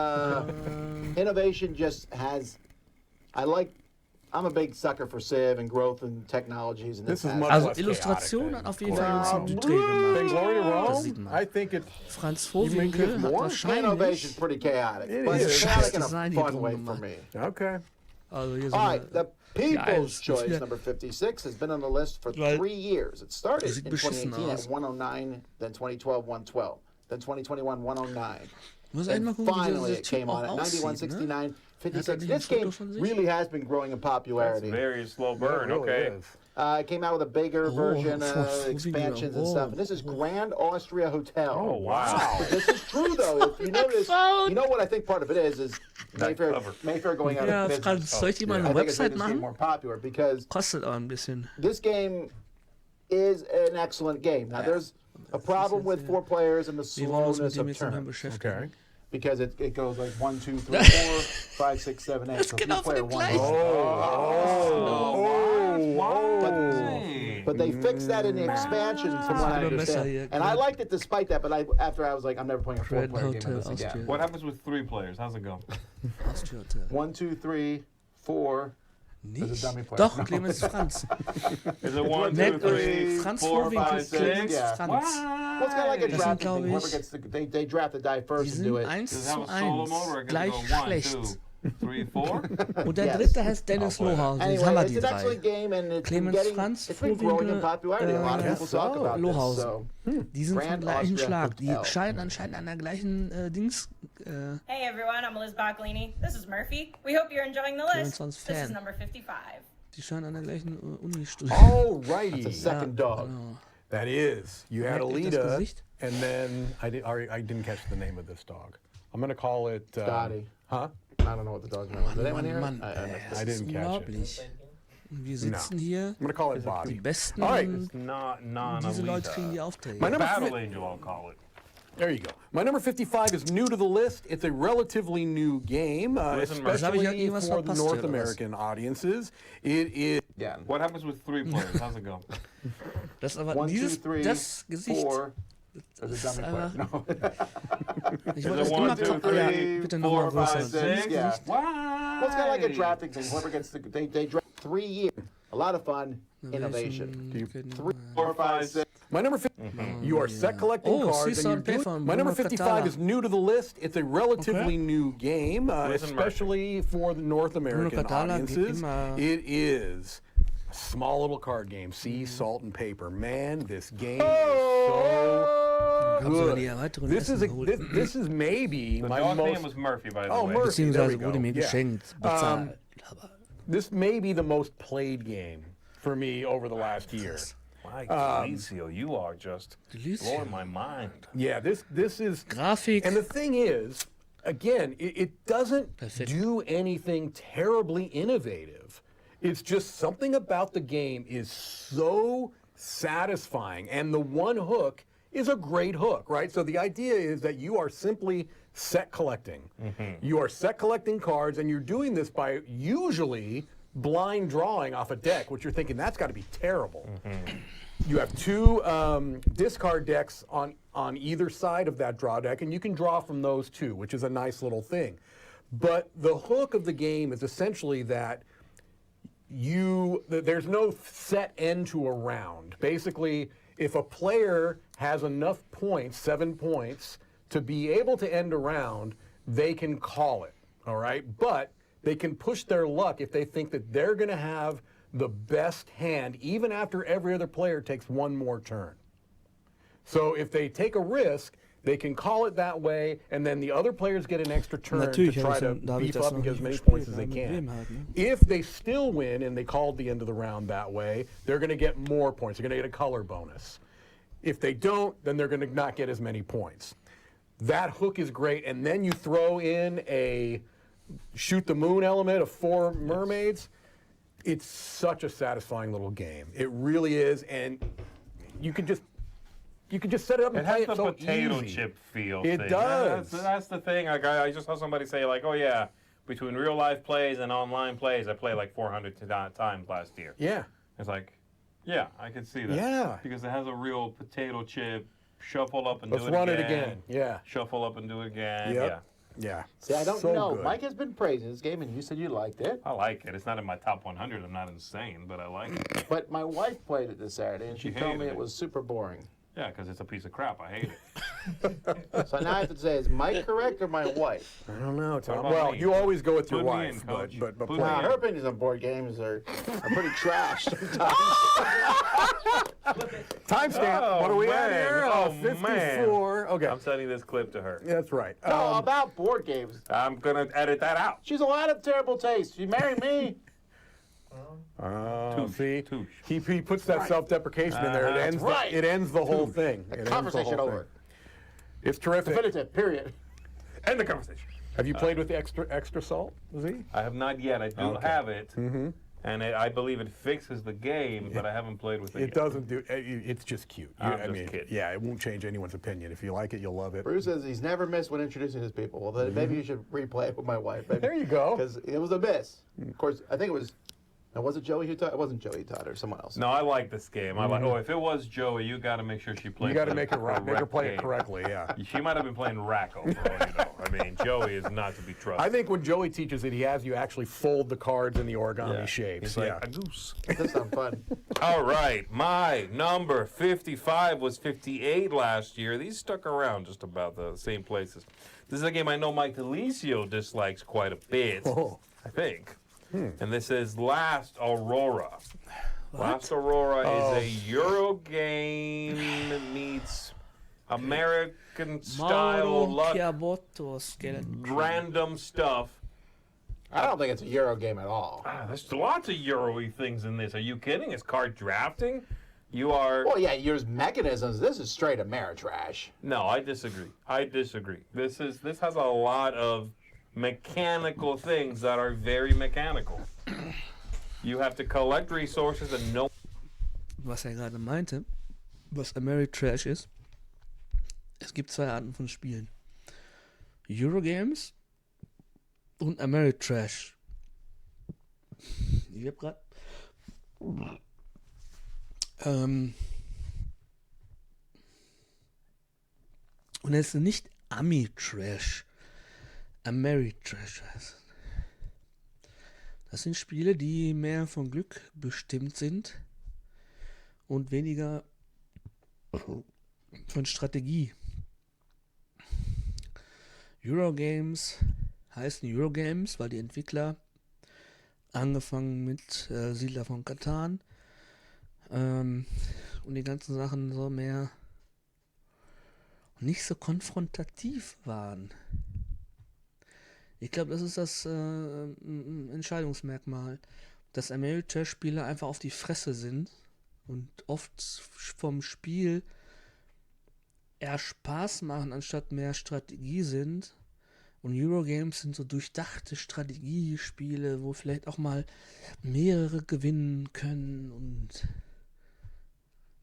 innovation just has. I'm a big sucker for Civ and growth and technologies, and This is has- much Also less Illustration chaotic hat than auf jeden Glory Fall to Vincent Rome. Dutrait Than gemacht. Glory to Das Rome? sieht man. I think it. Franz You mean Vohwinkel it hat more? Innovation's wahrscheinlich... pretty chaotic, It but it's is. chaotic in Design a die fun drum way for gemacht. me. Okay. Also hier so All eine, right, the People's Eins, Choice vier. number 56 has been on the list for Weil- 3 years. It started Sieht in beschissen 2018 aus. at 109, then 2012 112, then 2021 109. muss echt mal And gucken, wie finally dieser it Typ came on auch at aussieht, 91, ne? 69, Hat er 56. nicht ein This game Foto von sich? really has been growing in That's popularity. very slow burn. It really Okay. is. It came out with a bigger version, oh, expansions and oh, stuff. And this is Grand Austria Hotel. Oh wow. But this is true though. If you notice, you know what I think part of it is Mayfair, cover. Mayfair going out Ja, of business. Franz, soll ich dir mal I eine think it's made Website this game machen? more popular because Kostet auch ein bisschen. this game is an excellent game. Now there's a problem with 4 players and the Wir wollen uns mit slowness dem of jetzt mal turns beschäftigen. Okay. because it goes like 1, 2, 3, 4, 5, 6, 7, 8. Das So ist if genau you von play dem one gleichen. But they fixed that in the expansion, from what I Oder besser understand. hier. And I liked it despite that, but after I was like, I'm never playing a Grand 4-player game Hotel of this again. Austria. What happens with 3 players? How's it go? Austria Hotel. 1, 2, 3, 4. Nicht. dummy player. Doch, Clemens Franz. Is it 1, 2, Ned, 3, Franz 4, Vorwinkel, 5, Clemens 6? Yeah. Franz. Well, it's kind of like a Das sind, drafting glaube thing. Whoever ich, gets they draft the die die first and do sind it. 1 Does it zu have a solo 1. mode or it Gleich goes 1, schlecht. 2, 3, 4? Und der Yes. dritte heißt Dennis Oh, boy. Lohausen. Jetzt Anyway, haben wir it's die an drei. excellent game, and it's been Clemens getting Franz, it's been growing in Vorwinkel, popularity. A lot of people talk about this. Lohausen. So. Die sind vom Brand gleichen Austria Schlag. Die Hotel. scheinen anscheinend an der gleichen Dings. Hey everyone, I'm Liz Boccolini. This is Murphy. We hope you're enjoying the list. Clemens This is Fan. number 55. Die scheinen an der gleichen Uni studieren. Alrighty. The second dog. That is. You had Merkt ihr das Alita, Gesicht? and then I didn't catch the name of this dog. I'm going to call it... Scotty. Huh? I don't know what the dog's name is. Did anyone hear it? Mann, I missed it. I didn't catch it. unglaublich. Und wir sitzen hier, I'm going to call it die Bobby. Besten, All right. und Not diese Leute kriegen die non-Alita. Aufträge. My number Battle fi- Angel, I'll call it. There you go. My number 55 is new to the list. It's a relatively new game, Listen, Mark. Habe ich especially irgendwas for the verpasst North hier, oder was? American audiences. It is... Yeah. What happens with 3 players? How's it go? Das aber 1, 2, dieses 3, das Gesicht. 4. There's a ist dummy player. einfach- No. Ich Is wollte it das 1, immer 2, gucken. Ja, 3, bitte 4, nochmal 5, größer. 6? Yeah. Why? Well, it's kind of like a drafting thing. Whoever gets they draft 3 years. A lot of fun, innovation. 4, 5, 6. My number 50. You are set collecting Oh, cards. Cesar And you're Payphone, doing, my number Bruno 55 Catala. is new to the list. It's a relatively new game, Listen, especially for the North American Catala geht audiences. immer- It is a small little card game. Sea, salt, and paper. Man, this game is so Haben sogar die good. Erweiterung This is geholt. this is maybe The my dog's most. name was Murphy, by the Oh, way. Murphy. There we Beziehungsweise wurde go. mir Yeah. geschenkt, bezahlt. Aber This may be the most played game for me over the last year. Mike Felicio, you are just Felicio. blowing my mind. Yeah, this is Grafik. And the thing is, again, it doesn't Perfect. do anything terribly innovative. It's just something about the game is so satisfying, and the one hook is a great hook, right? So the idea is that you are simply set collecting. You are set collecting cards, and you're doing this by usually blind drawing off a deck, which you're thinking, that's got to be terrible. You have 2 discard decks on either side of that draw deck, and you can draw from those 2, which is a nice little thing. But the hook of the game is essentially that there's no set end to a round. Basically, if a player has enough points, 7 points, to be able to end a round, they can call it, all right? But they can push their luck if they think that they're going to have the best hand, even after every other player takes 1 more turn. So if they take a risk, they can call it that way, and then the other players get an extra turn Natürlich to habe try ich to da habe ich beef das up and noch get nicht as many gespielt, points as they aber mit can. wem halt, ne? If they still win and they called the end of the round that way, they're going to get more points. They're going to get a color bonus. If they don't, then they're going to not get as many points. That hook is great, and then you throw in a shoot the moon element of 4 mermaids. It's such a satisfying little game. It really is, and you can just set it up and It play has it the so potato easy. chip feel. It thing. does. That's the thing. Like, I just saw somebody say, like, oh yeah, between real life plays and online plays, I played like 400 times last year. Yeah. It's like, yeah, I can see that. Yeah. Because it has a real potato chip. Shuffle up and Let's do it run again. it again. Yeah. Shuffle up and do it again. Yep. Yeah. Yeah. See, I don't So know. good. Mike has been praising this game, and you said you liked it. I like it. It's not in my top 100. I'm not insane, but I like it. But my wife played it this Saturday, and she She told me hated it it. was super boring. Yeah, because it's a piece of crap. I hate it. So now I have to say, is Mike correct or my wife? I don't know, Tom. about Well, me? you always go with your Put me wife, in, Coach. but Put me play. Now, in. her opinions on board games are pretty trash sometimes. Timestamp. Oh, What are we man. at here? Oh, 54. Okay. I'm sending this clip to her. That's right. No, about board games. I'm going to edit that out. She's a lot of terrible taste. She married me. Touche, See, touche. he puts that self-deprecation in there. It ends. right. It ends the whole thing. It ends the Conversation whole over. thing. It's terrific. Definitive, period. End the conversation. Have you played with the extra salt, Z? I have not yet. I do have it. Mm-hmm. And I believe it fixes the game, but I haven't played with it It yet. doesn't do. It's just cute. I'm I just mean, kidding. yeah, it won't change anyone's opinion. If you like it, you'll love it. Bruce says he's never missed when introducing his people. Well, then maybe you should replay it with my wife. Maybe. There you go. Because it was a miss. Of course, I think it was. Now, was it Joey who taught? It wasn't Joey who taught, or someone else. No, I like this game. I like. Oh, if it was Joey, you got to make sure she plays. You got to the make it right. Make her correct play it game. correctly. Yeah. She might have been playing Racco, for all you know. mean, Joey is not to be trusted. I think when Joey teaches it, he has you actually fold the cards in the origami shapes. He's like a goose. That sounds fun. All right, my number 55 was 58 last year. These stuck around just about the same places. This is a game I know Mike Delisio dislikes quite a bit, I think. And this is Last Aurora. Last Aurora is a Euro game meets American style luck, random stuff. I don't think it's a Euro game at all. There's lots of Euro-y things in this. Are you kidding? It's card drafting? You are... Well, yeah, yours mechanisms. This is straight Ameritrash. No, I disagree. This has a lot of mechanical things that are very mechanical. You have to collect resources and know... Was er gerade meinte, was Ameritrash ist, es gibt zwei Arten von Spielen. Eurogames und Ameritrash. Ich hab grad... und es ist nicht Ami-Trash. Ameritrash heißt. Das sind Spiele, die mehr von Glück bestimmt sind und weniger von Strategie. Eurogames heißen Eurogames, weil die Entwickler, angefangen mit Siedler von Katan, und die ganzen Sachen so mehr nicht so konfrontativ waren. Ich glaube, das ist das Entscheidungsmerkmal, dass Ameritrash-Spiele einfach auf die Fresse sind und oft vom Spiel eher Spaß machen, anstatt mehr Strategie sind. Und Eurogames sind so durchdachte Strategiespiele, wo vielleicht auch mal mehrere gewinnen können und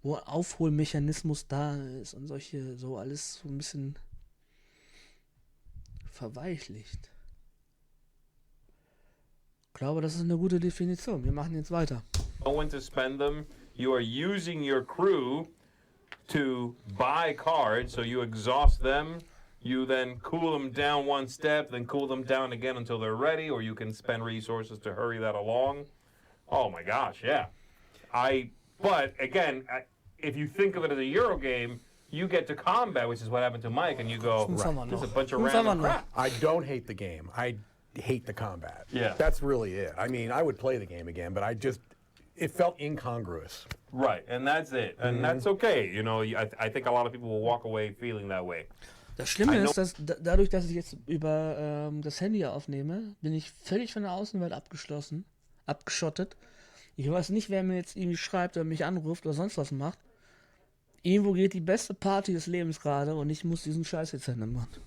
wo ein Aufholmechanismus da ist und solche, so alles so ein bisschen verweichlicht. Ich glaube, das ist eine gute Definition. Wir machen jetzt weiter. Know when to spend them. You are using your crew to buy cards, so you exhaust them. You then cool them down one step, then cool them down again until they're ready, or you can spend resources to hurry that along. Oh my gosh, yeah. But again, if you think of it as a Euro game, you get to combat, which is what happened to Mike, and you go, this is a bunch of random crap. I don't hate the game. I hate the combat. Yeah. That's really it. I mean, I would play the game again, but it felt incongruous. Right, and that's it. And that's okay. You know, I think a lot of people will walk away feeling that way. Das Schlimme ist, dass dadurch, dass ich jetzt über das Handy aufnehme, bin ich völlig von der Außenwelt abgeschottet. Ich weiß nicht, wer mir jetzt irgendwie schreibt oder mich anruft oder sonst was macht. Irgendwo geht die beste Party des Lebens gerade und ich muss diesen Scheiß jetzt Ende machen.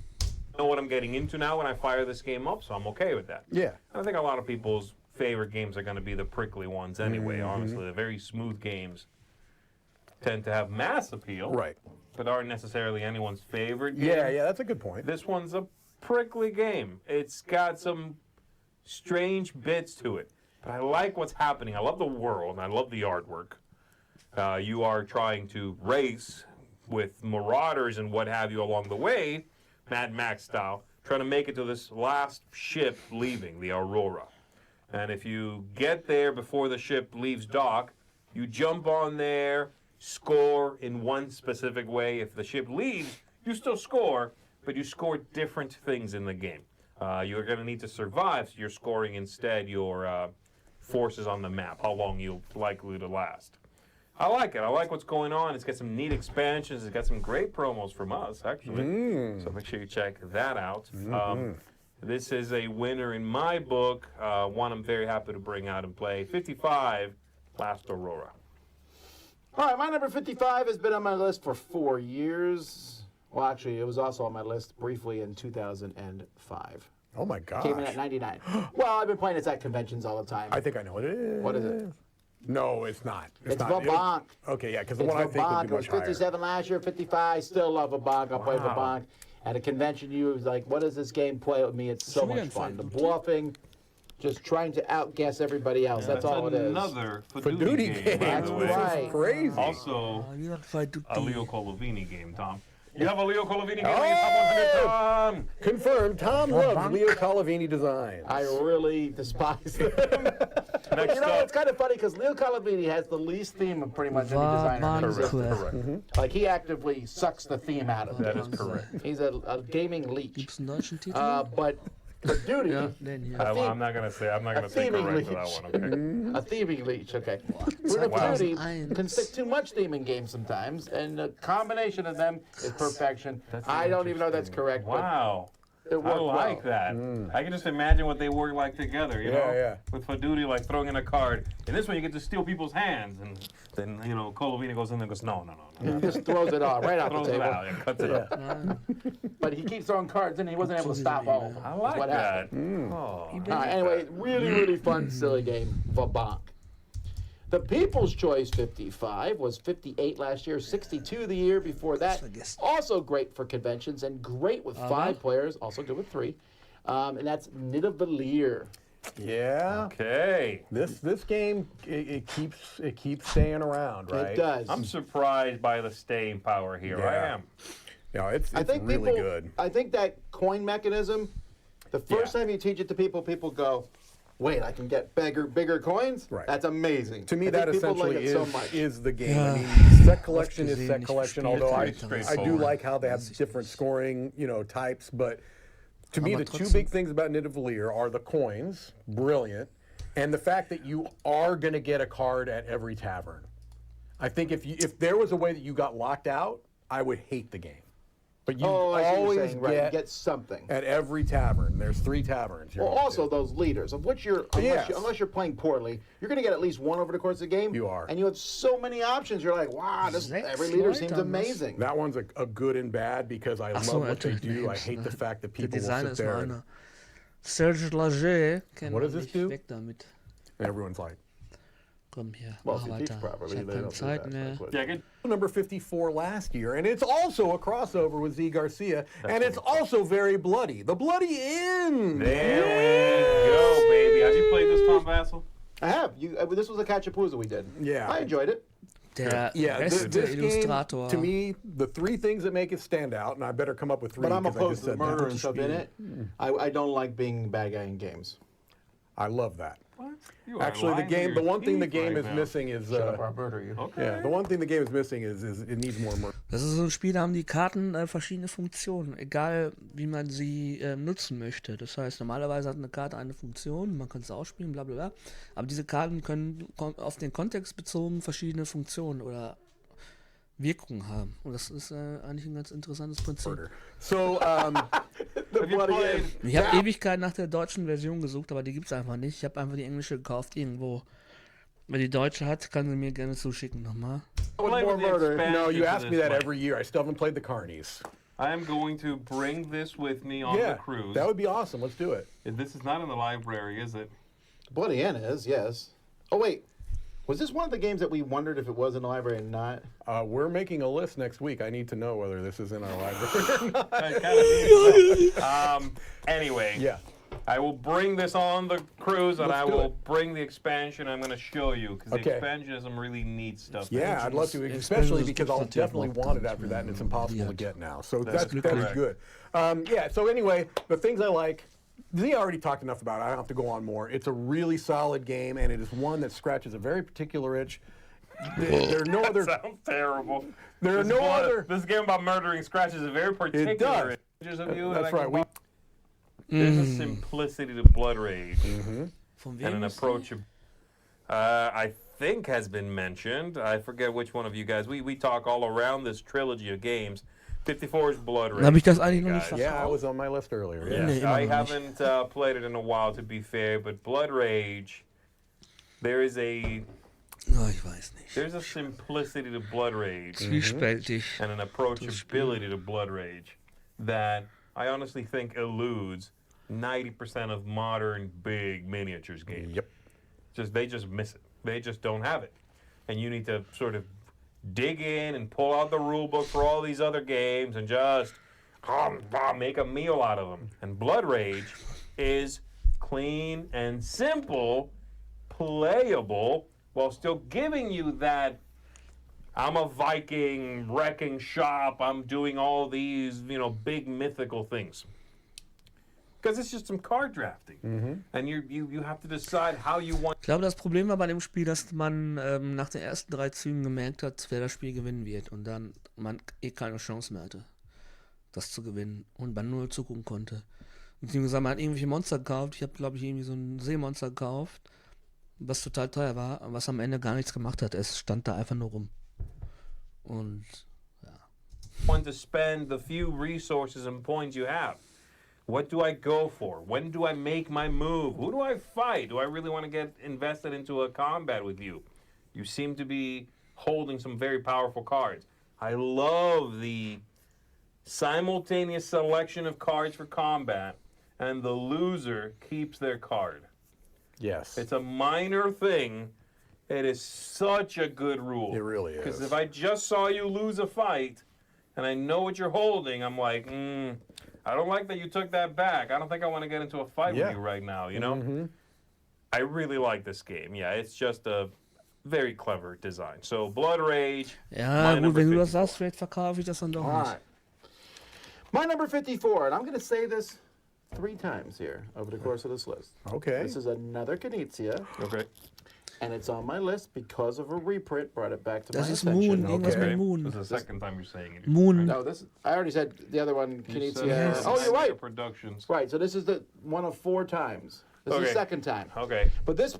I know what I'm getting into now when I fire this game up, so I'm okay with that. Yeah. I think a lot of people's favorite games are going to be the prickly ones anyway, honestly. The very smooth games tend to have mass appeal. Right. But aren't necessarily anyone's favorite game. Yeah, that's a good point. This one's a prickly game. It's got some strange bits to it. But I like what's happening. I love the world, and I love the artwork. You are trying to race with marauders and what have you along the way, Mad Max style, trying to make it to this last ship leaving, the Aurora. And if you get there before the ship leaves dock, you jump on there, score in one specific way. If the ship leaves, you still score, but you score different things in the game. You're going to need to survive, so you're scoring instead your forces on the map, how long you're likely to last. I like it. I like what's going on. It's got some neat expansions. It's got some great promos from us, actually. So make sure you check that out. This is a winner in my book, one I'm very happy to bring out and play. 55, Last Aurora. All right, my number 55 has been on my list for 4 years. Well, actually, it was also on my list briefly in 2005. Oh, my gosh. Came in at 99. Well, I've been playing it at conventions all the time. I think I know what it is. What is it? No, it's not. It's not. Vabank. Okay, yeah, because the one I think would be much higher. It was 57 last year, 55. Still love Vabank. I'll play Vabank. At a convention, you was like, what does this game play with me? It's so much fun. The bluffing, just trying to outguess everybody else. That's all it is. Another Fedudi game. That's right. Crazy. Also, a Leo Colovini game, Tom. You have a Leo Colavini game on your top 100, Tom. Confirmed. Tom loves Leo Colavini designs. I really despise them. But you know, it's kind of funny because Leo Colavini has the least theme of pretty much any designer. Correct. Like he actively sucks the theme out of it. That is correct. He's a gaming leech. Gibt's einen deutschen Titel? But Duty, I'm not gonna say correct to that one. Okay. a thieving leech. Okay. Bruno Duty can stick too much theme in games sometimes, and the combination of them is perfection. I don't even know that's correct. Wow. It worked I like that. I can just imagine what they work like together, you know? Yeah. With Faduti, like throwing in a card. And this one, you get to steal people's hands. And then, you know, Colavini goes in there and goes, no. He just throws it all right out the Throws table. it out and cuts it up. But he keeps throwing cards in, and he wasn't able to stop all of them. I like what that. happened. Oh. Anyway, really fun, silly game. Vabank. The People's Choice 55 was 58 last year, 62 the year before that. Also great for conventions and great with 5 players, also good with 3. And that's Nidavellir. Yeah. Okay. This game it keeps staying around, right? It does. I'm surprised by the staying power here. Yeah. I am. Yeah, it's I think really people, good. I think that coin mechanism, the first time you teach it to people go, wait, I can get bigger coins? Right. That's amazing. To me, I think that people essentially like it so much. is the game. I mean, set collection is set collection, although I do straightforward. like how they have different scoring, types. But to me, the two big things about Nidavellir are the coins, brilliant, and the fact that you are going to get a card at every tavern. I think if there was a way that you got locked out, I would hate the game. But you always get something at every tavern. There's 3 taverns. Well, also those leaders, of which unless you're playing poorly, you're going to get at least one over the course of the game. You are. And you have so many options. You're like, wow, every leader seems amazing. That one's a good and bad because I love what they do. I hate the fact that people will sit there. And, Serge Lager. What does this do? Weg damit. And everyone's like, Komm hier, Well, mach if you teach weiter. properly, Ich hab they keine don't do Zeit that. mehr. That's what- Yeah, good. number 54 last year, and it's also a crossover with Z Garcia, and it's also very bloody. The Bloody Inn. There we go, baby. Have you played this, Tom Vassell? I have. This was a Catchapooza we did. Yeah. I enjoyed it. Der This beste game, Illustrator. to me, the 3 things that make it stand out, and I better come up with 3. But I'm 'cause I opposed just to the said murder that. and stuff in it. I don't like being the bad guy in games. I love that. You are Actually, lying the to one your thing the teeth game right is now. missing is I'll murder you. Okay. yeah. The one thing the game is missing is it needs more murder. Das ist so ein Spiel, da haben die Karten verschiedene Funktionen, egal wie man sie nutzen möchte. Das heißt, normalerweise hat eine Karte eine Funktion, man kann es ausspielen, bla bla bla. Aber diese Karten können auf den Kontext bezogen verschiedene Funktionen oder Wirkungen haben. Und das ist eigentlich ein ganz interessantes Prinzip. So, Have you played? Ich habe Ewigkeit nach der deutschen Version gesucht, aber die gibt es einfach nicht. Ich habe einfach die englische gekauft irgendwo. Wer die deutsche hat, kann sie mir gerne zuschicken nochmal. Play with the expansion no, you to ask me this that one. every year. I still haven't played the Carnies. I am going to bring this with me on the cruise. that would be awesome. Let's do it. This is not in the library, is it? Bloody Inn is, yes. Oh, wait. Was this one of the games that we wondered if it was in the library and not? We're making a list next week. I need to know whether this is in our library or not. I kinda need anyway. Yeah. I will bring this on the cruise, and Let's I do will it. bring the expansion. I'm going to show you, because the Okay. expansion has some really neat stuff. Yeah, I'd love to, especially because I'll definitely want it after that, and it's impossible to get now. So that's correct. good. Yeah, so anyway, the things I like, Z already talked enough about it. I don't have to go on more. It's a really solid game, and it is one that scratches a very particular itch. There are no other... Sounds terrible. There are This no one- other... This game about murdering scratches a very particular does. of you. That's right. There's a simplicity to Blood Rage Von and wem an ist die? approach. I think has been mentioned. I forget which one of you guys. We talk all around this trilogy of games. 54 is Blood Rage. Habe ich das eigentlich noch nicht guys. Yeah, I was on my list earlier. Yes, Nee, immer I noch nicht. haven't played it in a while, to be fair, but Blood Rage, there's a Ich weiß nicht. there's a simplicity to Blood Rage Zwiespältig. and an approachability to Blood Rage that I honestly think eludes 90% of modern big miniatures games. Yep. They just miss it. They just don't have it. And you need to sort of dig in and pull out the rule book for all these other games and just make a meal out of them. And Blood Rage is clean and simple, playable, while still giving you that I'm a Viking wrecking shop. I'm doing all these, big mythical things. Because it's just some card drafting. And you have to decide how you want. Ich glaube, das Problem war bei dem Spiel, dass man nach den ersten 3 Zügen gemerkt hat, wer das Spiel gewinnen wird. Und dann man keine Chance mehr hatte, das zu gewinnen. Und man nur zugucken konnte. Beziehungsweise man hat irgendwelche Monster gekauft. Ich habe, glaube ich, irgendwie so ein Seemonster gekauft, was total teuer war, was am Ende gar nichts gemacht hat. Es stand da einfach nur rum. Und ja. Want to spend the few resources and points you have. What do I go for? When do I make my move? Who do I fight? Do I really want to get invested into a combat with you? You seem to be holding some very powerful cards. I love the simultaneous selection of cards for combat, and the loser keeps their card. Yes. It's a minor thing. It is such a good rule. It really is. Because if I just saw you lose a fight, and I know what you're holding, I'm like, I don't like that you took that back. I don't think I want to get into a fight with you right now, I really like this game. Yeah, it's just a very clever design. So, Blood Rage. Ja, gut, wenn du das sagst, vielleicht verkaufe ich das dann doch nicht. Right. My number 54, and I'm going to say this 3 times here over the course of this list. Okay. This is another Knizia. Okay. And it's on my list because of a reprint brought it back to Das my ist attention. Moon, irgendwas mit Moon. This is the second time you're saying it. Moon. No, I already said the other one, You said Knizia. it. Oh, you're right. Productions. Right, so this is the one of 4 times. This is the second time. Okay. But this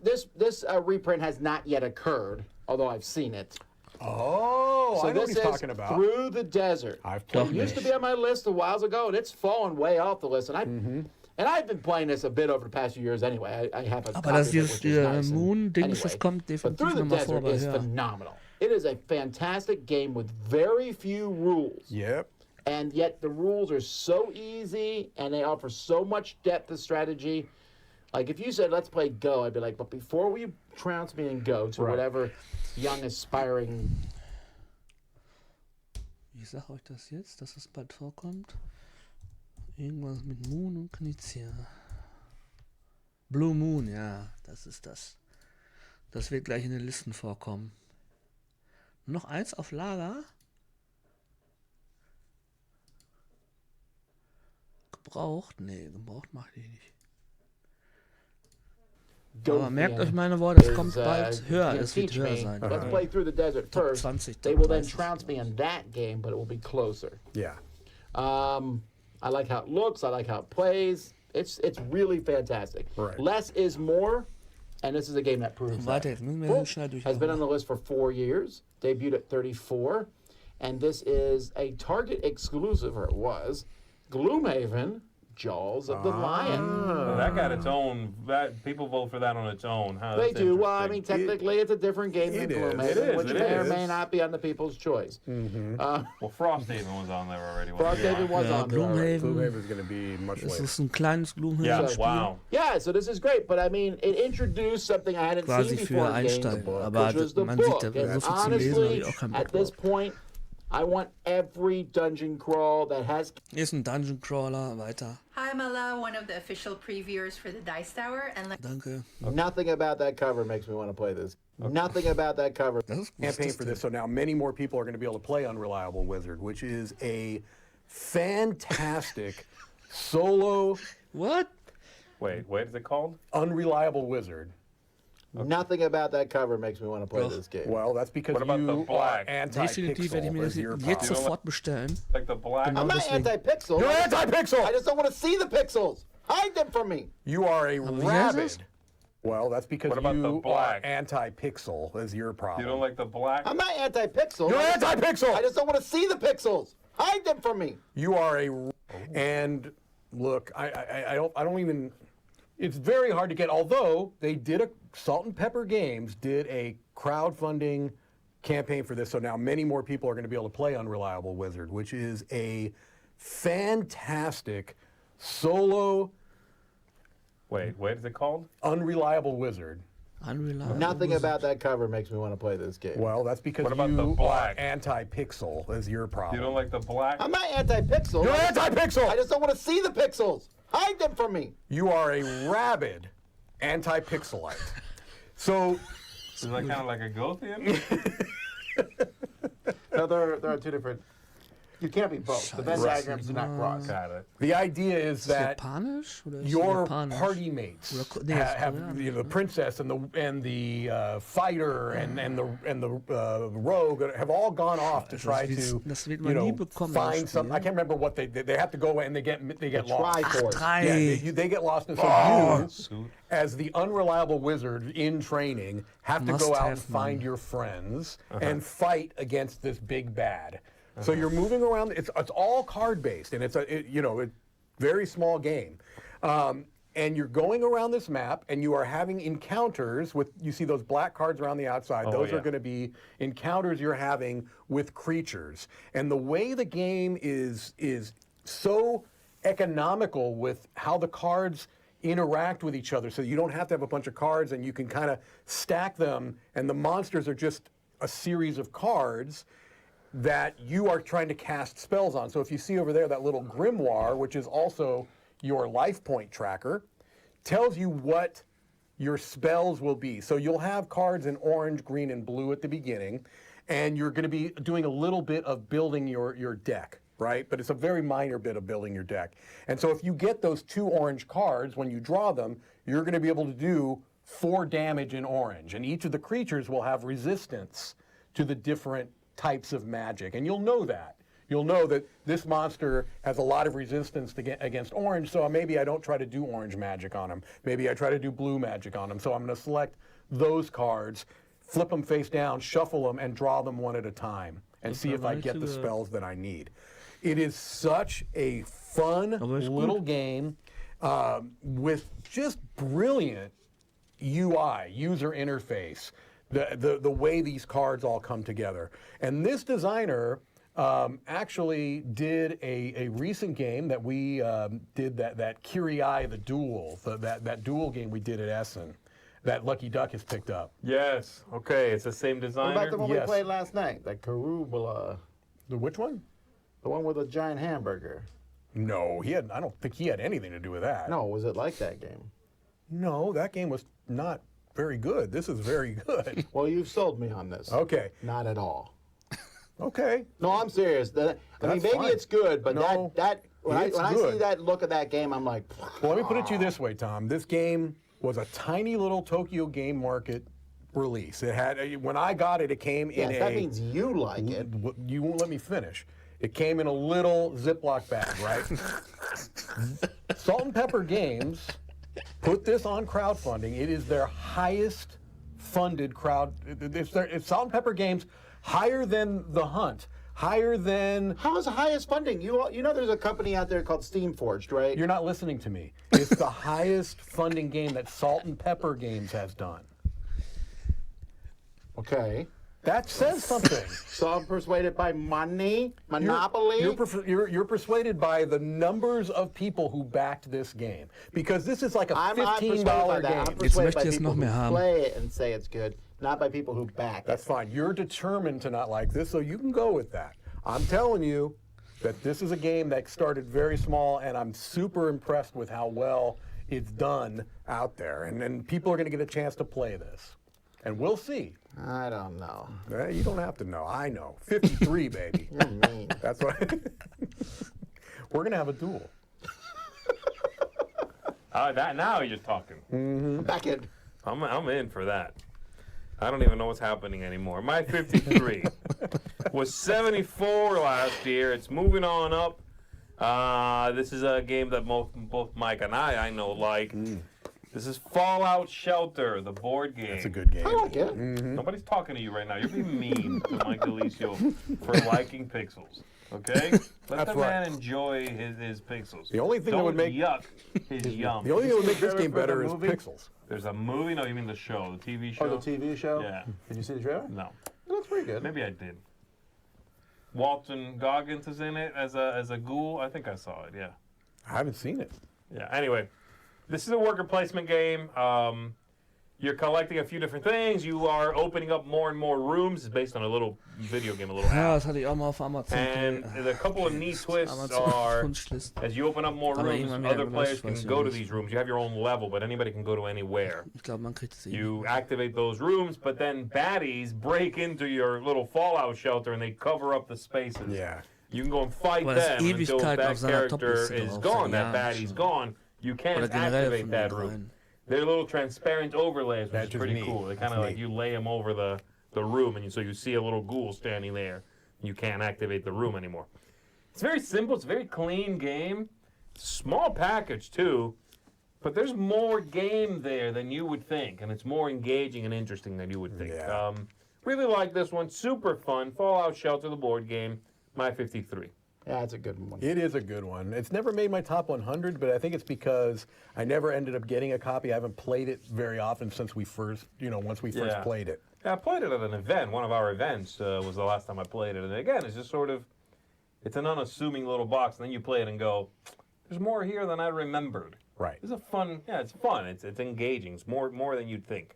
reprint has not yet occurred, although I've seen it. Oh, So I know what this he's is talking about. Through the Desert. I've It played used to this. be on my list a while ago, and it's fallen way off the list. And I've been playing this a bit over the past few years anyway. I have a Aber copy das of it, dieses which is nice. And Moon-Dings, das anyway, kommt but definitiv Through the nochmal vor, Desert aber is ja. phenomenal. It is a fantastic game with very few rules. Yep. And yet the rules are so easy, and they offer so much depth of strategy. Like if you said, let's play Go, I'd be like, but before you trounce me in Go to whatever young aspiring... Wie sag euch das jetzt, dass es bald vorkommt? Irgendwas mit Moon und Knizia. Blue Moon, ja, das ist das. Das wird gleich in den Listen vorkommen. Noch 1 auf Lager? Gebraucht? Nee, gebraucht mache ich nicht. Aber merkt euch meine Worte, es kommt bald höher, es wird höher sein. Let's play Through the Desert Top first. 20, They Top will then 30 trounce me in that game, but it will be closer. Yeah. I like how it looks. I like how it plays. It's really fantastic. Right. Less is more, and this is a game that proves that. Weiter, jetzt müssen wir schnell durch. Has been on the list for 4 years. Debuted at 34, and this is a Target exclusive, or it was, Gloomhaven, Jaws of the Lion. Well, that got its own. People vote for that on its own. Huh? They That's do. Well, I interesting. mean, technically, it's a different game than it is. Gloomhaven, It is. which It may or is. may not be on the people's choice. Well, Frosthaven was on there already. wasn't it? Frosthaven was Ja, on there already. Gloomhaven. Gloomhaven is going to be much Das later. ist ein kleines Gloomhaven. Yeah. Spiel. Wow. Yeah, so this is great, but I mean, it introduced something I hadn't Quasi seen für before in games, Einsteiger. Aber which was the man book. sieht, da And so viel zu lesen, habe honestly, ich auch keinen Bock at this drauf. point, I want every dungeon crawl that has... Hier ist ein Dungeon Crawler, weiter. Hi, I'm Ella, one of the official previewers for the Dice Tower, and Danke. Nothing about that cover makes me want to play this. Nothing about that cover. Das ist gut. Campaign for this, so now many more people are going to be able to play Unreliable Wizard, which is a fantastic solo What? Wait, what is it called? Unreliable Wizard. Nothing about that cover makes me want to play Doch. this game. Well, that's because What about the you are black? Definitiv werde ich mir anti-pixel. das Is your jetzt problem. sofort bestellen. Like the black. Genau I'm not deswegen. anti-pixel. You're anti-pixel! I just don't want to see the pixels. Hide them from me. You are a wie heißt rabid. es? Well, that's because What about the you are black? anti-pixel is your problem. You don't like the black? I'm not anti-pixel. You're I anti-pixel! just don't want to see the pixels. Hide them from me. You are a and look, I don't even. It's very hard to get. Although they did Salt and Pepper Games did a crowdfunding campaign for this, so now many more people are going to be able to play Unreliable Wizard, which is a fantastic solo Wait, what is it called? Unreliable Wizard. Unreliable. Nothing about that cover makes me want to play this game. Well, that's because What about you the black? are anti-pixel is your problem. You don't like the black? I'm not anti-pixel. You're I anti-pixel! just don't want to see the pixels. Hide them from me. You are a rabid anti-pixelite. So Is that kind of like a Gothian? No, there are two different. You can't be both. The Venn diagrams do not cross. Got it. The idea is that Japanisch? Oder ist your Japanisch? party mates Oder- nee, have ist you know, the Koreanisch, princess and the fighter and the rogue have all gone off to try to das wird you man nie know bekommen, find das some. I Spiel. can't remember what they have to go and they get lost. Triforce. Yeah, they get lost, and so you, as the unreliable wizard in training, have to Must go out and have find money. your friends and fight against this big bad. So you're moving around. It's all card based, and it's a very small game. And you're going around this map, and you are having encounters with. You see those black cards around the outside. Those are going to be encounters you're having with creatures. And the way the game is so economical with how the cards interact with each other, so you don't have to have a bunch of cards, and you can kind of stack them. And the monsters are just a series of cards that you are trying to cast spells on. So if you see over there that little grimoire, which is also your life point tracker, tells you what your spells will be. So you'll have cards in orange, green, and blue at the beginning, and you're going to be doing a little bit of building your deck, right? But it's a very minor bit of building your deck. And so if you get those 2 orange cards, when you draw them, you're going to be able to do 4 damage in orange. And each of the creatures will have resistance to the different types of magic, and you'll know that. You'll know that this monster has a lot of resistance against orange, so maybe I don't try to do orange magic on him. Maybe I try to do blue magic on him. So I'm going to select those cards, flip them face down, shuffle them, and draw them one at a time, and see if I get the spells that I need. It is such a fun little game with just brilliant UI, user interface. The way these cards all come together. And this designer actually did a recent game that we did, that Kyrie the Duel, that duel game we did at Essen, that Lucky Duck has picked up. Yes. Okay, it's the same designer. What about the one we Yes. played last night? That Karubala. The which one? The one with a giant hamburger. No, I don't think he had anything to do with that. No, was it like that game? No, that game was not very good. This is very good. Well, you've sold me on this. Okay. Not at all. Okay. No, I'm serious. I mean, That's maybe fine. it's good, but No, when I it's see good. that look at that game, I'm like, Well, let me put it to you this way, Tom. This game was a tiny little Tokyo Game Market release. It had, when I got it, it came in yes, that means you like it. You won't let me finish. It came in a little Ziploc bag, right? Salt and Pepper Games put this on crowdfunding. It is their highest funded crowd. It's Salt and Pepper Games, higher than The Hunt, higher than... How is the highest funding? You know there's a company out there called Steamforged, right? You're not listening to me. It's the highest funding game that Salt and Pepper Games has done. Okay. That says something. So I'm persuaded by money? Monopoly? You're persuaded by the numbers of people who backed this game. Because this is like a I'm not persuaded by $15 that. I'm game. persuaded by möchte ich es people noch mehr who haben. play it and say it's good, not by people who back That's it. fine. You're determined to not like this, so you can go with that. I'm telling you that this is a game that started very small, and I'm super impressed with how well it's done out there. And people are going to get a chance to play this. And we'll see. I don't know. You don't have to know. I know. 53, baby. You're mean. That's what we're going to have a duel. Now you're talking. Back in. I'm in for that. I don't even know what's happening anymore. My 53 was 74 last year. It's moving on up. This is a game that both Mike and I know like. This is Fallout Shelter, the board game. It's a good game. I like it. Nobody's talking to you right now. You're being mean to Mike Delisio for liking pixels. Okay? Let the man enjoy his pixels. The only thing that would make yuck his yum. The only thing that would make this game For the better is movie? pixels. There's a movie? No, you mean the show, the TV show? Oh, the TV show? Yeah. Did you see the trailer? No. It looks pretty good. Maybe I did. Walton Goggins is in it as a ghoul. I think I saw it, yeah. I haven't seen it. Yeah, anyway. This is a worker placement game. You're collecting a few different things. You are opening up more and more rooms. It's based on a little video game, a little Ja, app. das hatte ich auch mal auf Amazon. And a couple of neat twists Amazon are, Wunschlist. as you open up more Aber rooms, irgendwann wieder other players gelöscht, weiß can ich go to nicht. these rooms. You have your own level, but anybody can go to anywhere. Ich glaube, man kriegt es You activate those rooms, but then baddies break into your little fallout shelter and they cover up the spaces. Yeah. You can go and fight Aber das them until Ewigkeiten that auf seiner character Topliste is drauf gone, sein, that ja, baddie's schon. gone. You Oder can't generell activate von that den room. dreien. They're little transparent overlays, which That's is just pretty neat. cool. They kind That's of like neat. you lay them over the room, and so you see a little ghoul standing there. You can't activate the room anymore. It's very simple. It's a very clean game. Small package too, but there's more game there than you would think, and it's more engaging and interesting than you would think. Yeah. Really like this one. Super fun. Fallout Shelter, the board game. My 53. Yeah, it's a good one. It is a good one. It's never made my top 100, but I think it's because I never ended up getting a copy. I haven't played it very often since we first, once we first played it. Yeah, I played it at an event. One of our events was the last time I played it. And again, it's just sort of, it's an unassuming little box. And then you play it and go, there's more here than I remembered. Right. It's a fun, it's fun. It's engaging. It's more than you'd think.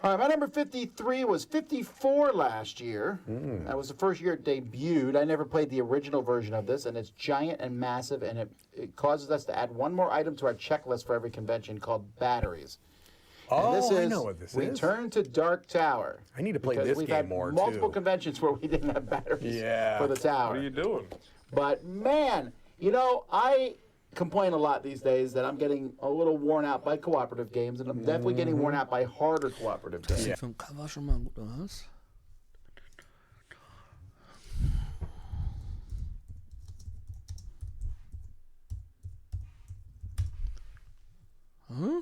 All right, my number 53 was 54 last year. That was the first year it debuted. I never played the original version of this, and it's giant and massive, and it causes us to add one more item to our checklist for every convention called batteries. And this I know what this is. Return to Dark Tower. I need to play Because this we've game had more, multiple too. conventions where we didn't have batteries Yeah. for the tower. What are you doing? But man, I complain a lot these days that I'm getting a little worn out by cooperative games, and I'm definitely getting worn out by harder cooperative Das games. sieht vom Cover schon mal gut aus. Hm?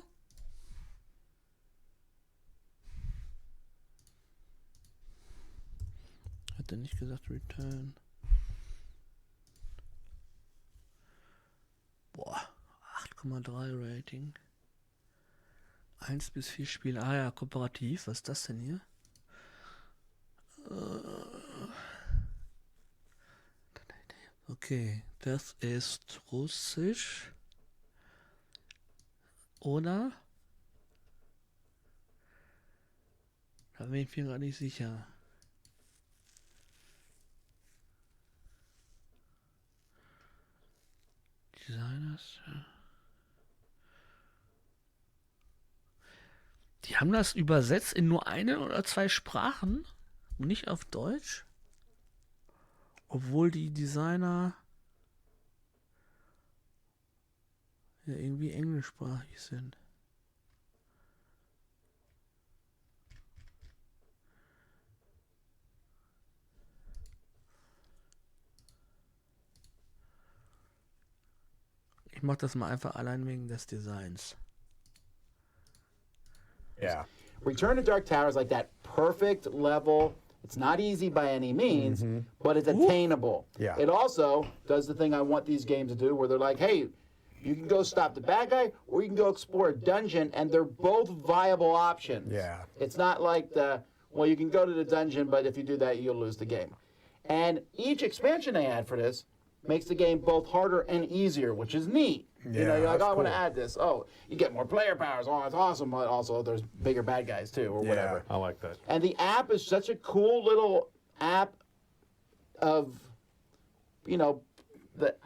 Hat er nicht gesagt Return? Boah, 8,3 Rating. 1 bis 4 Spiele. Ah ja, kooperativ. Was ist das denn hier? Okay, das ist Russisch. Oder? Da bin ich mir gar nicht sicher. Designers, ja. Die haben das übersetzt in nur eine oder zwei Sprachen, nicht auf Deutsch. Obwohl die Designer ja irgendwie englischsprachig sind. Ich mach das mal einfach allein wegen des Designs. Yeah. Return to Dark Tower is like that perfect level. It's not easy by any means, but it's attainable. Yeah. It also does the thing I want these games to do, where they're like, hey, you can go stop the bad guy, or you can go explore a dungeon, and they're both viable options. Yeah. It's not like you can go to the dungeon, but if you do that, you'll lose the game. And each expansion they add for this makes the game both harder and easier, which is neat. Yeah, You're like, that's I want to cool. add this. Oh, you get more player powers. Oh, that's awesome. But also, there's bigger bad guys, too, or whatever. I like that. And the app is such a cool little app of,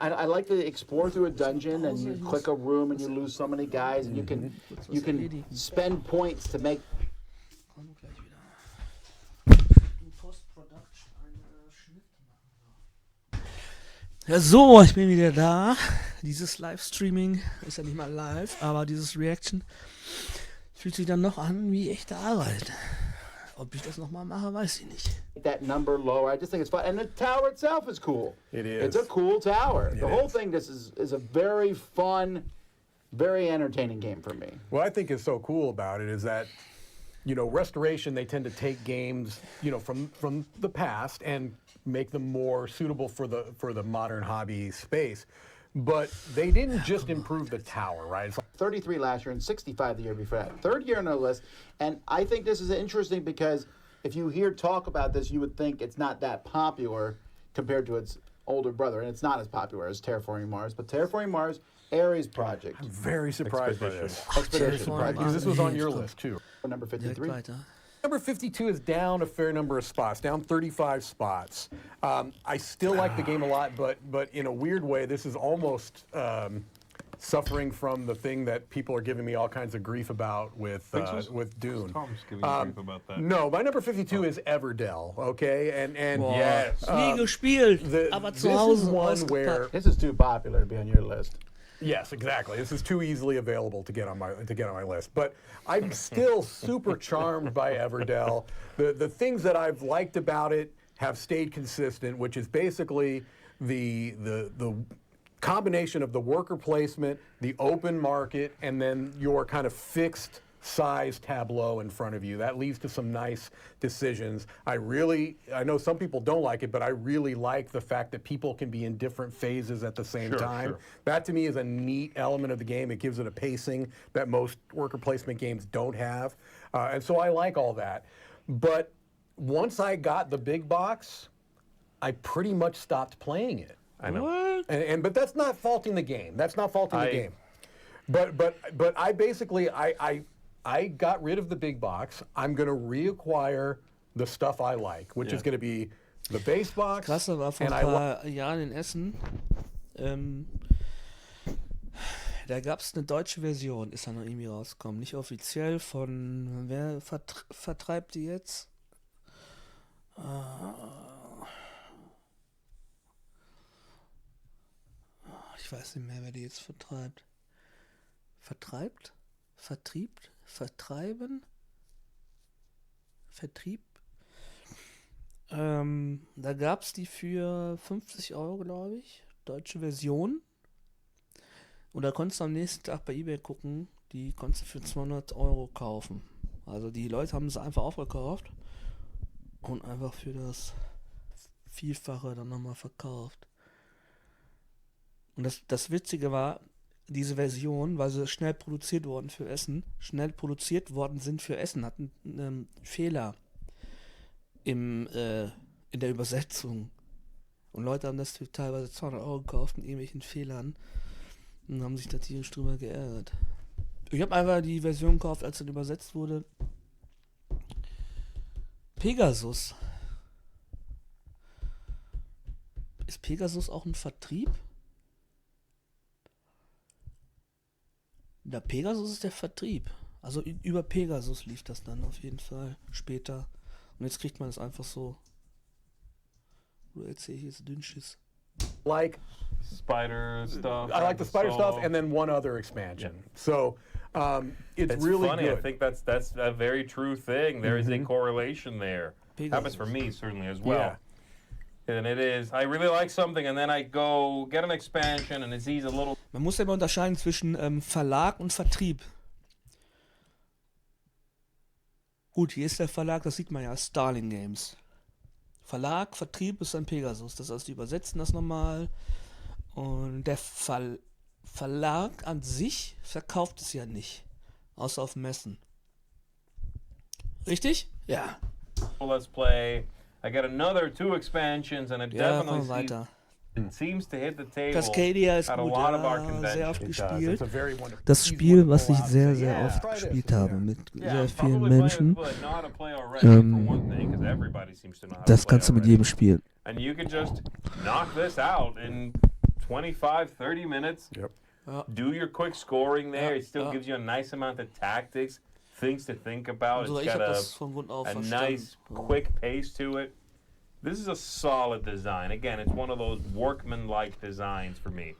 I like to explore through a dungeon, and you click a room and you lose so many guys, and you can spend points to make. Ja, so, ich bin wieder da. Dieses Livestreaming ist ja nicht mal live, aber dieses Reaction fühlt sich dann noch an wie echte Arbeit. Ob ich das nochmal mache, weiß ich nicht. That number lower. I just think it's fun. And the tower itself is cool. It is. It's a cool tower. It The whole is. thing, this is a very fun, very entertaining game for me. What I think is so cool about it is that, restoration, they tend to take games, from the past and make them more suitable for the modern hobby space. But they didn't just improve the tower, right? It's 33 last year and 65 the year before that. Third year on the list. And I think this is interesting because if you hear talk about this, you would think it's not that popular compared to its older brother. And it's not as popular as Terraforming Mars. But Terraforming Mars Ares Project. I'm very surprised by this. Expedition Project. Because this was on your list, too. Number 53. Number 52 is down a fair number of spots, down 35 spots. I still like the game a lot, but in a weird way, this is almost suffering from the thing that people are giving me all kinds of grief about with Dune. Tom's giving you grief about that. No, my number 52 is Everdell, okay? And yes. Nie gespielt, aber zu Hause this is one where This is too popular to be on your list. yes, exactly. This is too easily available to get on my list. But I'm still super charmed by Everdell. The things that I've liked about it have stayed consistent, which is basically the combination of the worker placement, the open market, and then your kind of fixed size tableau in front of you. That leads to some nice decisions. I know some people don't like it, but I really like the fact that people can be in different phases at the same time. Sure. That to me is a neat element of the game. It gives it a pacing that most worker placement games don't have. And so I like all that. But once I got the big box, I pretty much stopped playing it. I know. What? But that's not faulting the game. That's not faulting the game. But I basically I got rid of the big box. I'm going to reacquire the stuff I like, which is going to be the base box. Krasse war vor ein paar Jahren in Essen. Da gab es eine deutsche Version, ist da noch irgendwie rausgekommen. Nicht offiziell von, wer vertreibt die jetzt? Ich weiß nicht mehr, wer die jetzt vertreibt. Vertreibt? Vertriebt? Vertreiben? Vertrieb? Da gab es die für 50 €, glaube ich. Deutsche Version. Und da konntest du am nächsten Tag bei eBay gucken, die konntest du für 200 € kaufen. Also die Leute haben es einfach aufgekauft und einfach für das Vielfache dann nochmal verkauft. Und das Witzige war, diese Version, weil sie schnell produziert worden sind für Essen, hatten einen Fehler in der Übersetzung. Und Leute haben das für teilweise 200 € gekauft mit irgendwelchen Fehlern und haben sich da tierisch drüber geärgert. Ich habe einfach die Version gekauft, als dann übersetzt wurde. Pegasus. Ist Pegasus auch ein Vertrieb? Der Pegasus ist der Vertrieb. Also über Pegasus lief das dann auf jeden Fall später. Und jetzt kriegt man es einfach so. Oder erzähle ich jetzt Dünnschiss? Like spider stuff. I like the spider stuff, and then one other expansion. Yeah. So it's really funny. good. I think that's a very true thing. There is a correlation there. Happens for me certainly as well. Yeah. And it is. I really like something, and then I go get an expansion, and it's easy a little. Man muss ja immer unterscheiden zwischen Verlag und Vertrieb. Gut, hier ist der Verlag, das sieht man ja, Starling Games. Verlag, Vertrieb ist dann Pegasus. Das heißt, die übersetzen das nochmal. Und der Verlag an sich verkauft es ja nicht. Außer auf Messen. Richtig? Ja. Let's play. I got another 2 expansions, and it definitely weiter. seems to hit the table. Cascadia ist at a gut, lot of our ja, conventions. sehr oft gespielt. It's a very wonderful. Das Spiel, was ich sehr, sehr oft gespielt habe mit sehr vielen Menschen. Das kannst du mit jedem spielen. And you can just knock this out in 25, 30 minutes. Yep. Do your quick scoring there. It still gives you a nice amount of tactics, things to think about. Also, It's got a nice, quick pace to it. This is a solid design. Again, it's one of those workman-like designs for me,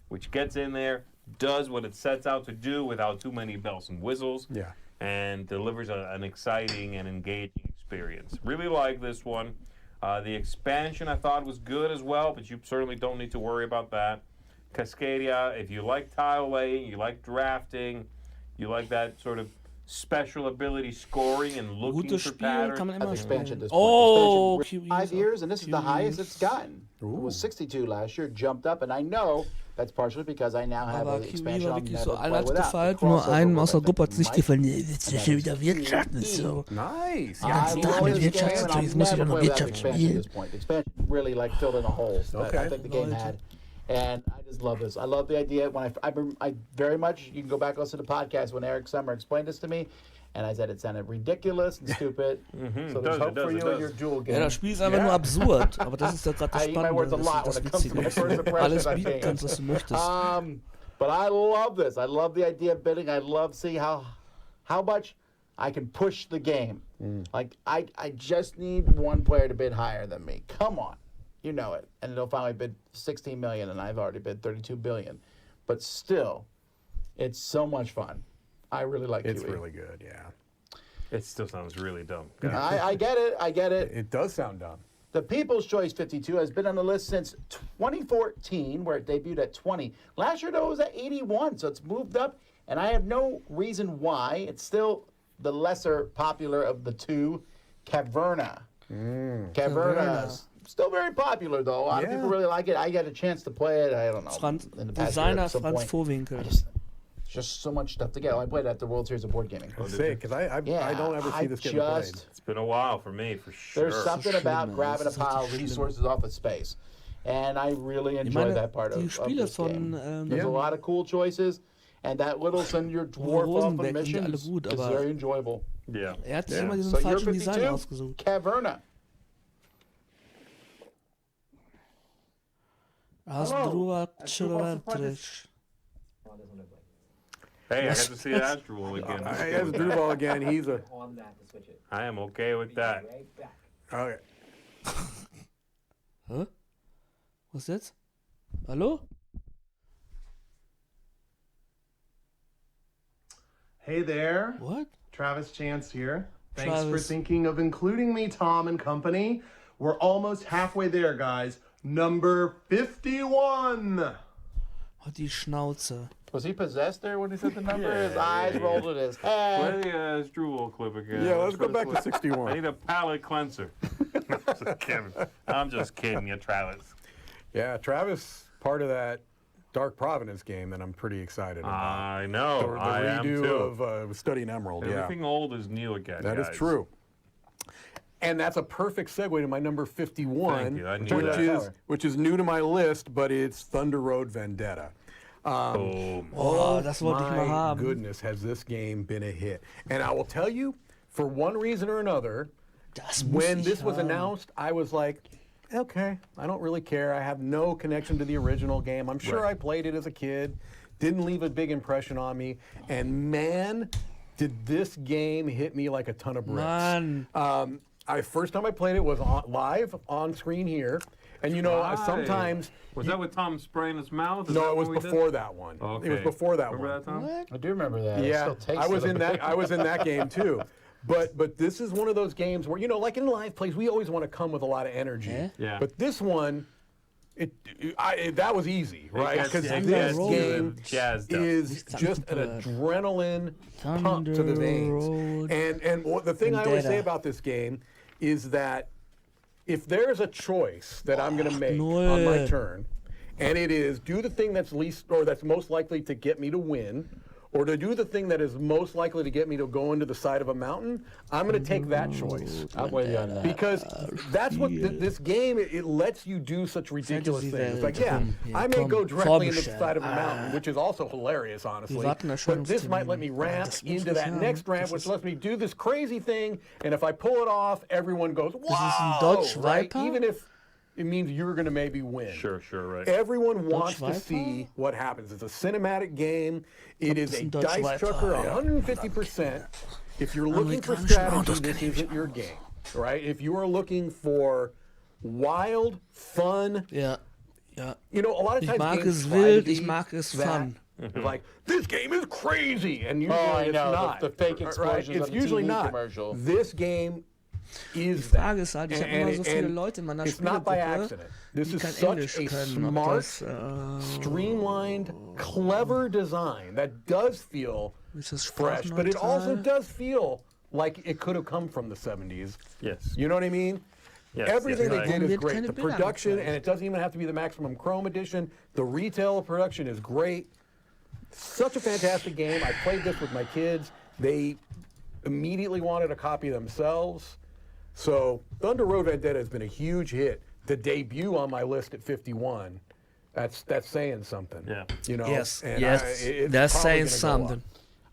which gets in there, does what it sets out to do without too many bells and whistles, and delivers an exciting and engaging experience. Really like this one. The expansion I thought was good as well, but you certainly don't need to worry about that. Cascadia, if you like tile laying, you like drafting, you like that sort of special ability scoring and looking for patterns. Kann man immer Expansion spielen. this point. Expansion 5 years, and this is the highest it's gotten. It was 62 last year, jumped up, and I know that's partially because I now have an expansion on wirklich so, allen hat's gefallen, nur einem aus der Gruppe hat's nicht gefallen. Willst du schon wieder Wirtschaften? So. Nice. Den ganzen Tag mit Wirtschaften, jetzt muss ich doch noch Wirtschaft spielen. The expansion really like filled in a hole. So I think the game had And I just love this. I love the idea. When I very much, you can go back and listen to the podcast when Eric Summer explained this to me. And I said it sounded ridiculous and stupid. So there's hope for you in your Jewel game. Ja, das Spiel ist einfach nur absurd. Aber das ist ja gerade das I eat my words a Spannende. lot Das when ist it comes to my das first Witzige. impressions Alles on bieten games. kannst, was du möchtest. But I love this. I love the idea of bidding. I love seeing how much I can push the game. Like, I just need one player to bid higher than me. Come on. You know it. And they'll finally bid 16 million, and I've already bid 32 billion. But still, it's so much fun. I really like It's QE. really good, yeah. It still sounds really dumb. I get it. I get it. It does sound dumb. The People's Choice 52 has been on the list since 2014, where it debuted at 20. Last year, though, it was at 81, so it's moved up, and I have no reason why. It's still the lesser popular of the two, Caverna. Caverna is still very popular, though. A lot of people really like it. I got a chance to play it, I don't know, in the past year Designer at some Franz point. Vorwinkel. Just so much stuff to get. I played it at the World Series of Board Gaming. Because I don't ever see this getting played. Just It's been a while for me, for sure. There's something schlimm, about man. grabbing a Das ist pile of richtig schlimm. resources off of space. And I really Ich enjoy meine, that part die of Spiele this game. von There's a lot of cool choices. And that little send your dwarf off on Rosenberg sind missions alle gut, is aber very enjoyable. Yeah. hat sich immer diesen So you're falschen Design 52, ausgesucht. Caverna. Asdrua Chiratrish. Hey, I got to see Asdrubal again. As Drewball again, he's a... I am okay with that. Okay. Hä? Was jetzt? Hallo? Hey there. What? Travis Chance here. Thanks for Travis. thinking of including me, Tom and company. We're almost halfway there, guys. Number 51. Hat die Schnauze. Was he possessed there when he said the number? Yeah, his eyes rolled in his head. Play the Asdrubal clip again. Yeah, let's go back to I 61. need a palate cleanser. I'm just kidding you, Travis. Yeah, Travis, part of that Dark Providence game that I'm pretty excited about. I know. The I am redo too. of Studying Emerald, Everything old is new again. That is guys. true. And that's a perfect segue to my number 51, Thank you. I knew that. which is new to my list, but it's Thunder Road Vendetta. Boom. Oh, das wollte ich mal My haben. goodness, has this game been a hit. And I will tell you, for one reason or another, Das muss when ich this was haben. announced, I was like, okay, I don't really care. I have no connection to the original game. I'm sure I played it as a kid. Didn't leave a big impression on me. And man, did this game hit me like a ton of bricks. Man. First time I played it was live on screen here. And you know, Right. sometimes... Was that with Tom spraying his mouth? Is No, that it was what we did? before that one. Okay. It was before that Remember one. that, Tom? What? I do remember that. Yeah, Still tastes I was it. in that. I was in that game too. But this is one of those games where, you know, like in live plays, we always want to come with a lot of energy. Yeah. Yeah. But this one, that was easy, right? gets- Because it this gets you game jazzed up. is just an adrenaline pump to the veins. Road And the thing I always say Vendetta. about this game is that if there's a choice that I'm going to make on my Null. turn, and it is do the thing that's least or that's most likely to get me to win, or to do the thing that is most likely to get me to go into the side of a mountain, I'm going to take that choice. I'm with you on that. Because that's what this game, it lets you do such ridiculous Fantasy things. Like, Welt, yeah, komm, I may komm, go directly into the vorbestellen. side of a mountain, which is also hilarious, honestly. Wir warten da schon But auf this den- might let me ramp das muss into ich that haben. next ramp, Das which ist- lets me do this crazy thing. And if I pull it off, everyone goes, wow, ist ein Dodge right? Viper? Even if it means you're going to maybe win. Sure, right. Everyone wants to Viper? see what happens. It's a cinematic game. It is das a ein Dodge dice Viper, chucker, ja. 150%. If you're looking for Amerikanischen strategy, Autos this kenn ich isn't your game, right? If you are looking for wild, fun, Ja. you know, a lot of Ich times mag games es try to wild, be ich mag es that. fun. Like, this game is crazy, and usually I it's know, not. the fake right? explosions It's on the usually TV not. commercial. This game is Die Frage that. ist halt, ich habe immer so viele Leute in meiner It's not by Spielegruppe, accident. This die is kein such Englisch a können. Ob smart, das, streamlined, clever design that does feel ist das fresh, but it also sprachneutral? does feel like it could have come from the 70s. Yes. You know what I mean? Yes, Everything yes, they did is Wird great. keine The Bilder production, angezeigt. and it doesn't even have to be the Maximum Chrome edition. The retail production is great. Such a fantastic game. I played this with my kids. They immediately wanted a copy themselves. So Thunder Road Vendetta has been a huge hit. The debut on my list at 51 That's saying something. Yeah. You know. Yes, and yes, it's that's probably saying gonna go something. up.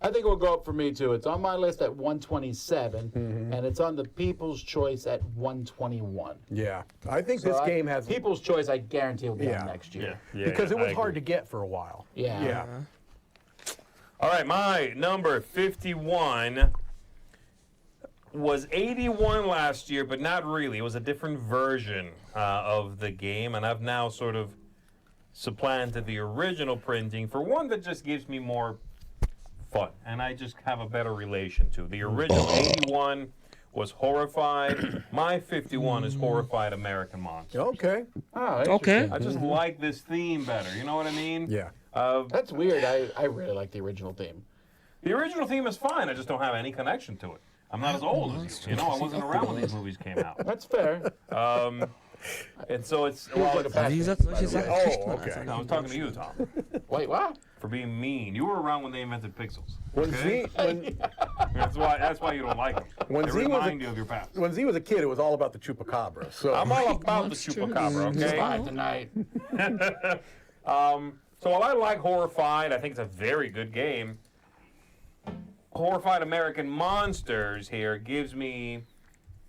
I think it will go up for me too. It's on my list at 127, and it's on the People's Choice at 121. Yeah, I think this game has People's Choice. I guarantee will be on next year. because it was I hard agree. to get for a while. Yeah. Yeah. All right, my number 51 was 81 last year, but not really. It was a different version of the game, and I've now sort of supplanted the original printing for one that just gives me more fun, and I just have a better relation to. The original 81 was Horrified. My 51 is Horrified American Monster. Okay. Oh, Okay. I just like this theme better. You know what I mean? Yeah. That's weird. I really like the original theme. The original theme is fine. I just don't have any connection to it. I'm not as old as you. You know, I wasn't around when these movies came out. That's fair. And so it's Wie gesagt, solche Sachen kriegt man okay. einfach No, I'm nicht. talking to you, Tom, Wait, what? for being mean. You were around when they invented pixels. When Okay? That's why you don't like them. When They Z was a- remind you of your past. when Z was a kid, it was all about the chupacabra. So I'm all about the Monsters. chupacabra, okay? Five tonight. So while I like Horrified, I think it's a very good game. Horrified American Monsters here gives me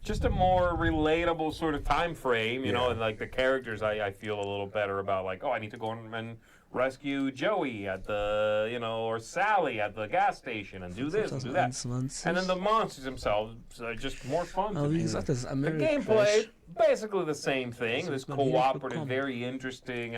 just a more relatable sort of time frame, you know, and like the characters I feel a little better about, like, oh, I need to go and rescue Joey at the, you know, or Sally at the gas station and do this and do that. 2021. And then the monsters themselves are just more fun to Aber wie me. gesagt, das ist The American gameplay, Trash. basically the same thing. This man hier cooperative, bekommen. very interesting,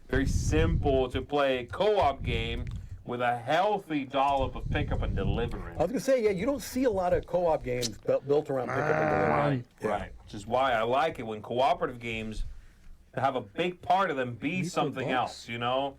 very simple to play co-op game with a healthy dollop of pickup and delivery. I was gonna say, yeah, you don't see a lot of co-op games built around pickup and delivery. Right. Which is why I like it when cooperative games have a big part of them be something else, you know?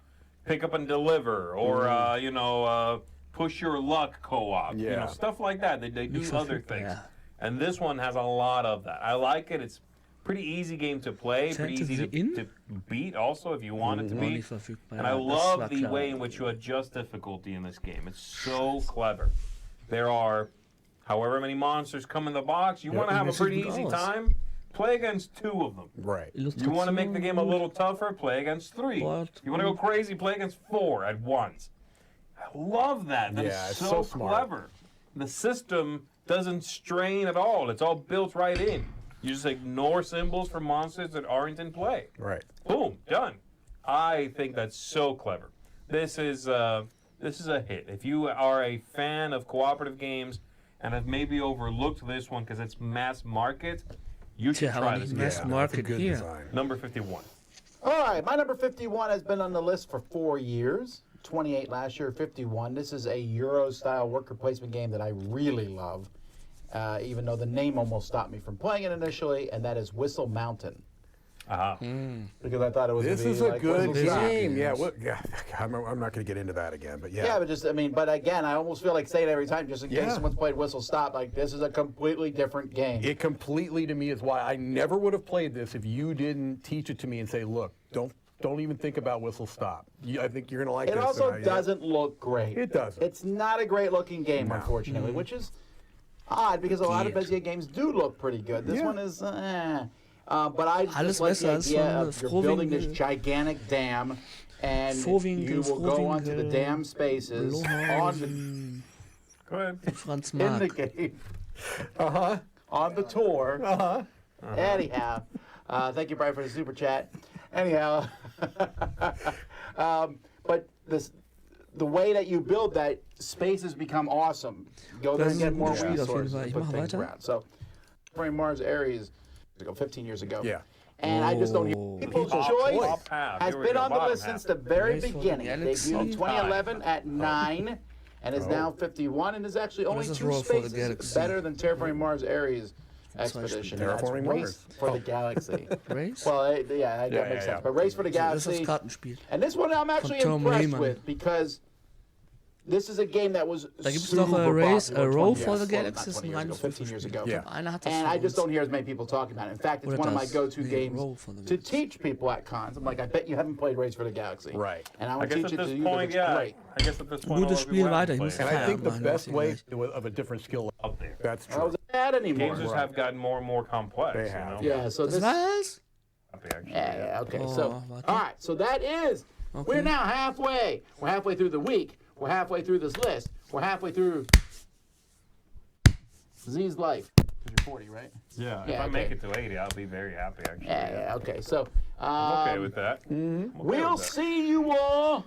Pick up and deliver, or, you know, push your luck co-op. You Yeah. know, stuff like that. They do Nicht other verfügbar, things. ja. And this one has a lot of that. I like it. It's pretty easy game to play, pretty easy to beat also if you want it to Noch be. nicht verfügbar. And I ja, das love war the klar. way in which you adjust difficulty in this game. It's so clever. There are however many monsters come in the box. You want to have a das sieht pretty gut easy aus. time? Play against 2 of them. Right. You want to make the game a little tougher? Play against 3. What? You want to go crazy? Play against 4 at once. I love that. That's Yeah, it's so so smart. clever. The system doesn't strain at all. It's all built right in. You just ignore symbols for monsters that aren't in play. Right. Boom, done. I think that's so clever. This is a hit. If you are a fan of cooperative games and have maybe overlooked this one because it's mass market, you should Tja, try aber this nicht game. Mass Market good hier. design. Number 51. All right, my number 51 has been on the list for 4 years. 28 last year, 51. This is a Euro-style worker placement game that I really love, even though the name almost stopped me from playing it initially, and that is Whistle Mountain. Because I thought it was. This gonna is be a like good Whistle Stop. game. Yeah. I'm not going to get into that again, but yeah. Yeah, but just, I mean, but again, I almost feel like saying it every time just in case Yeah. someone's played Whistle Stop. Like, this is a completely different game. It completely, to me, is why I never would have played this if you didn't teach it to me and say, look, don't even think about Whistle Stop. I think you're going to like It this. also and doesn't look great. It doesn't. It's not a great looking game, unfortunately, which is odd because a lot of Bezier games do look pretty good. This one is, but I just Alles like besser the als idea von of you're building this Vorwinkel. gigantic dam, and Vorwinkel, you will go onto the Vorwinkel, dam spaces on Lohausen, Go ahead. Franz in the Marc. game. On the tour. Anyhow, thank you, Brian, for the super chat. Anyhow, but the way that you build that, spaces become awesome. Go there and Das ist get ein more gutes Spiel auf jeden resources Fall. and Ich put mache things weiter. around. So, Mars Ares, 15 years ago. Yeah. And I just don't hear Oh. People's Top Choice half. has Here we been go, on the bottom list half. since the very Race for the beginning. Galaxy. Debuted in 2011 at 9 and is now 51 and is actually only this is 2 Roll for the spaces Galaxy. better than Terraforming Mars Ares Expedition. And that's Terraforming Race Mars. for the Galaxy. Race? Well, that makes sense. But Race for the Das ist Galaxy. das Kartenspiel. And this one I'm actually Tom impressed Lehmann. with because this is a game that was Da gibt es super noch Race, popular Roll 20 for the years- Galaxy, well, ist ein not 20 years ago, reines 15 years ago. Yeah. Einer hat das And für I just uns. don't hear as many people talking about it. In fact, it's Oder one of my das. go-to Nee, games Roll for the to Galaxy. teach people at cons. I'm like, I bet you haven't played Race for the Galaxy. Right. And I I will guess teach at it to this you because point, it's yeah. great. I guess at this point, Gutes a lot of Spiel people haven't weiter. Ich played muss it. And I think the Nein, best das way ist of a different skill. Up there. That's I true. wasn't bad anymore. Games just have gotten more and more complex. They you have. know? Yeah, so Das this war's. actually. Yeah, okay. Oh, So, warte. all right. So that is, we're now halfway. We're halfway through the week. We're halfway through this list. We're halfway through Z's life. Because you're 40, right? Yeah, if I make it to 80, I'll be very happy, actually. Yeah, okay. So, I'm okay with that. I'm okay we'll with that. see you all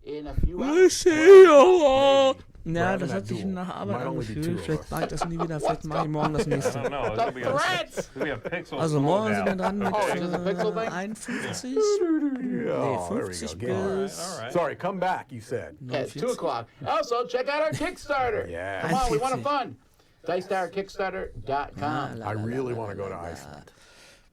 in a few hours. We see you all. Ja, Grabbing das that hat sich duel. nach Arbeit Might only be angefühlt. two of Vielleicht us. mache ich das nie wieder. Vielleicht mache ich morgen das I nächste. don't know. It's gonna be Threats! a pixel Also morgen sind wir slowdown. dran mit Oh, is this a pixel thing? 51. Oh, Nee, there we 50 go. bis All right. Sorry, come back, you said. Yeah, it's 2 o'clock. Also, check out our Kickstarter. Yeah. Come on, we want to 41. fund. DiceTowerKickstarter.com. I really want to go to Iceland.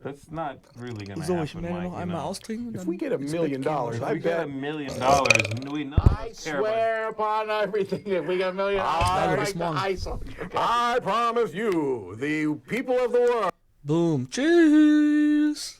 That's not really gonna So, happen, ich werde Mike, noch you einmal know. austrinken. If dann we get $1 million, I We got bet. $1 million, and we know I swear upon everything, if we get $1 million, I'll Leider make bis the morgen. Iceland. Okay. I promise you, the people of the world. Boom. Tschüss.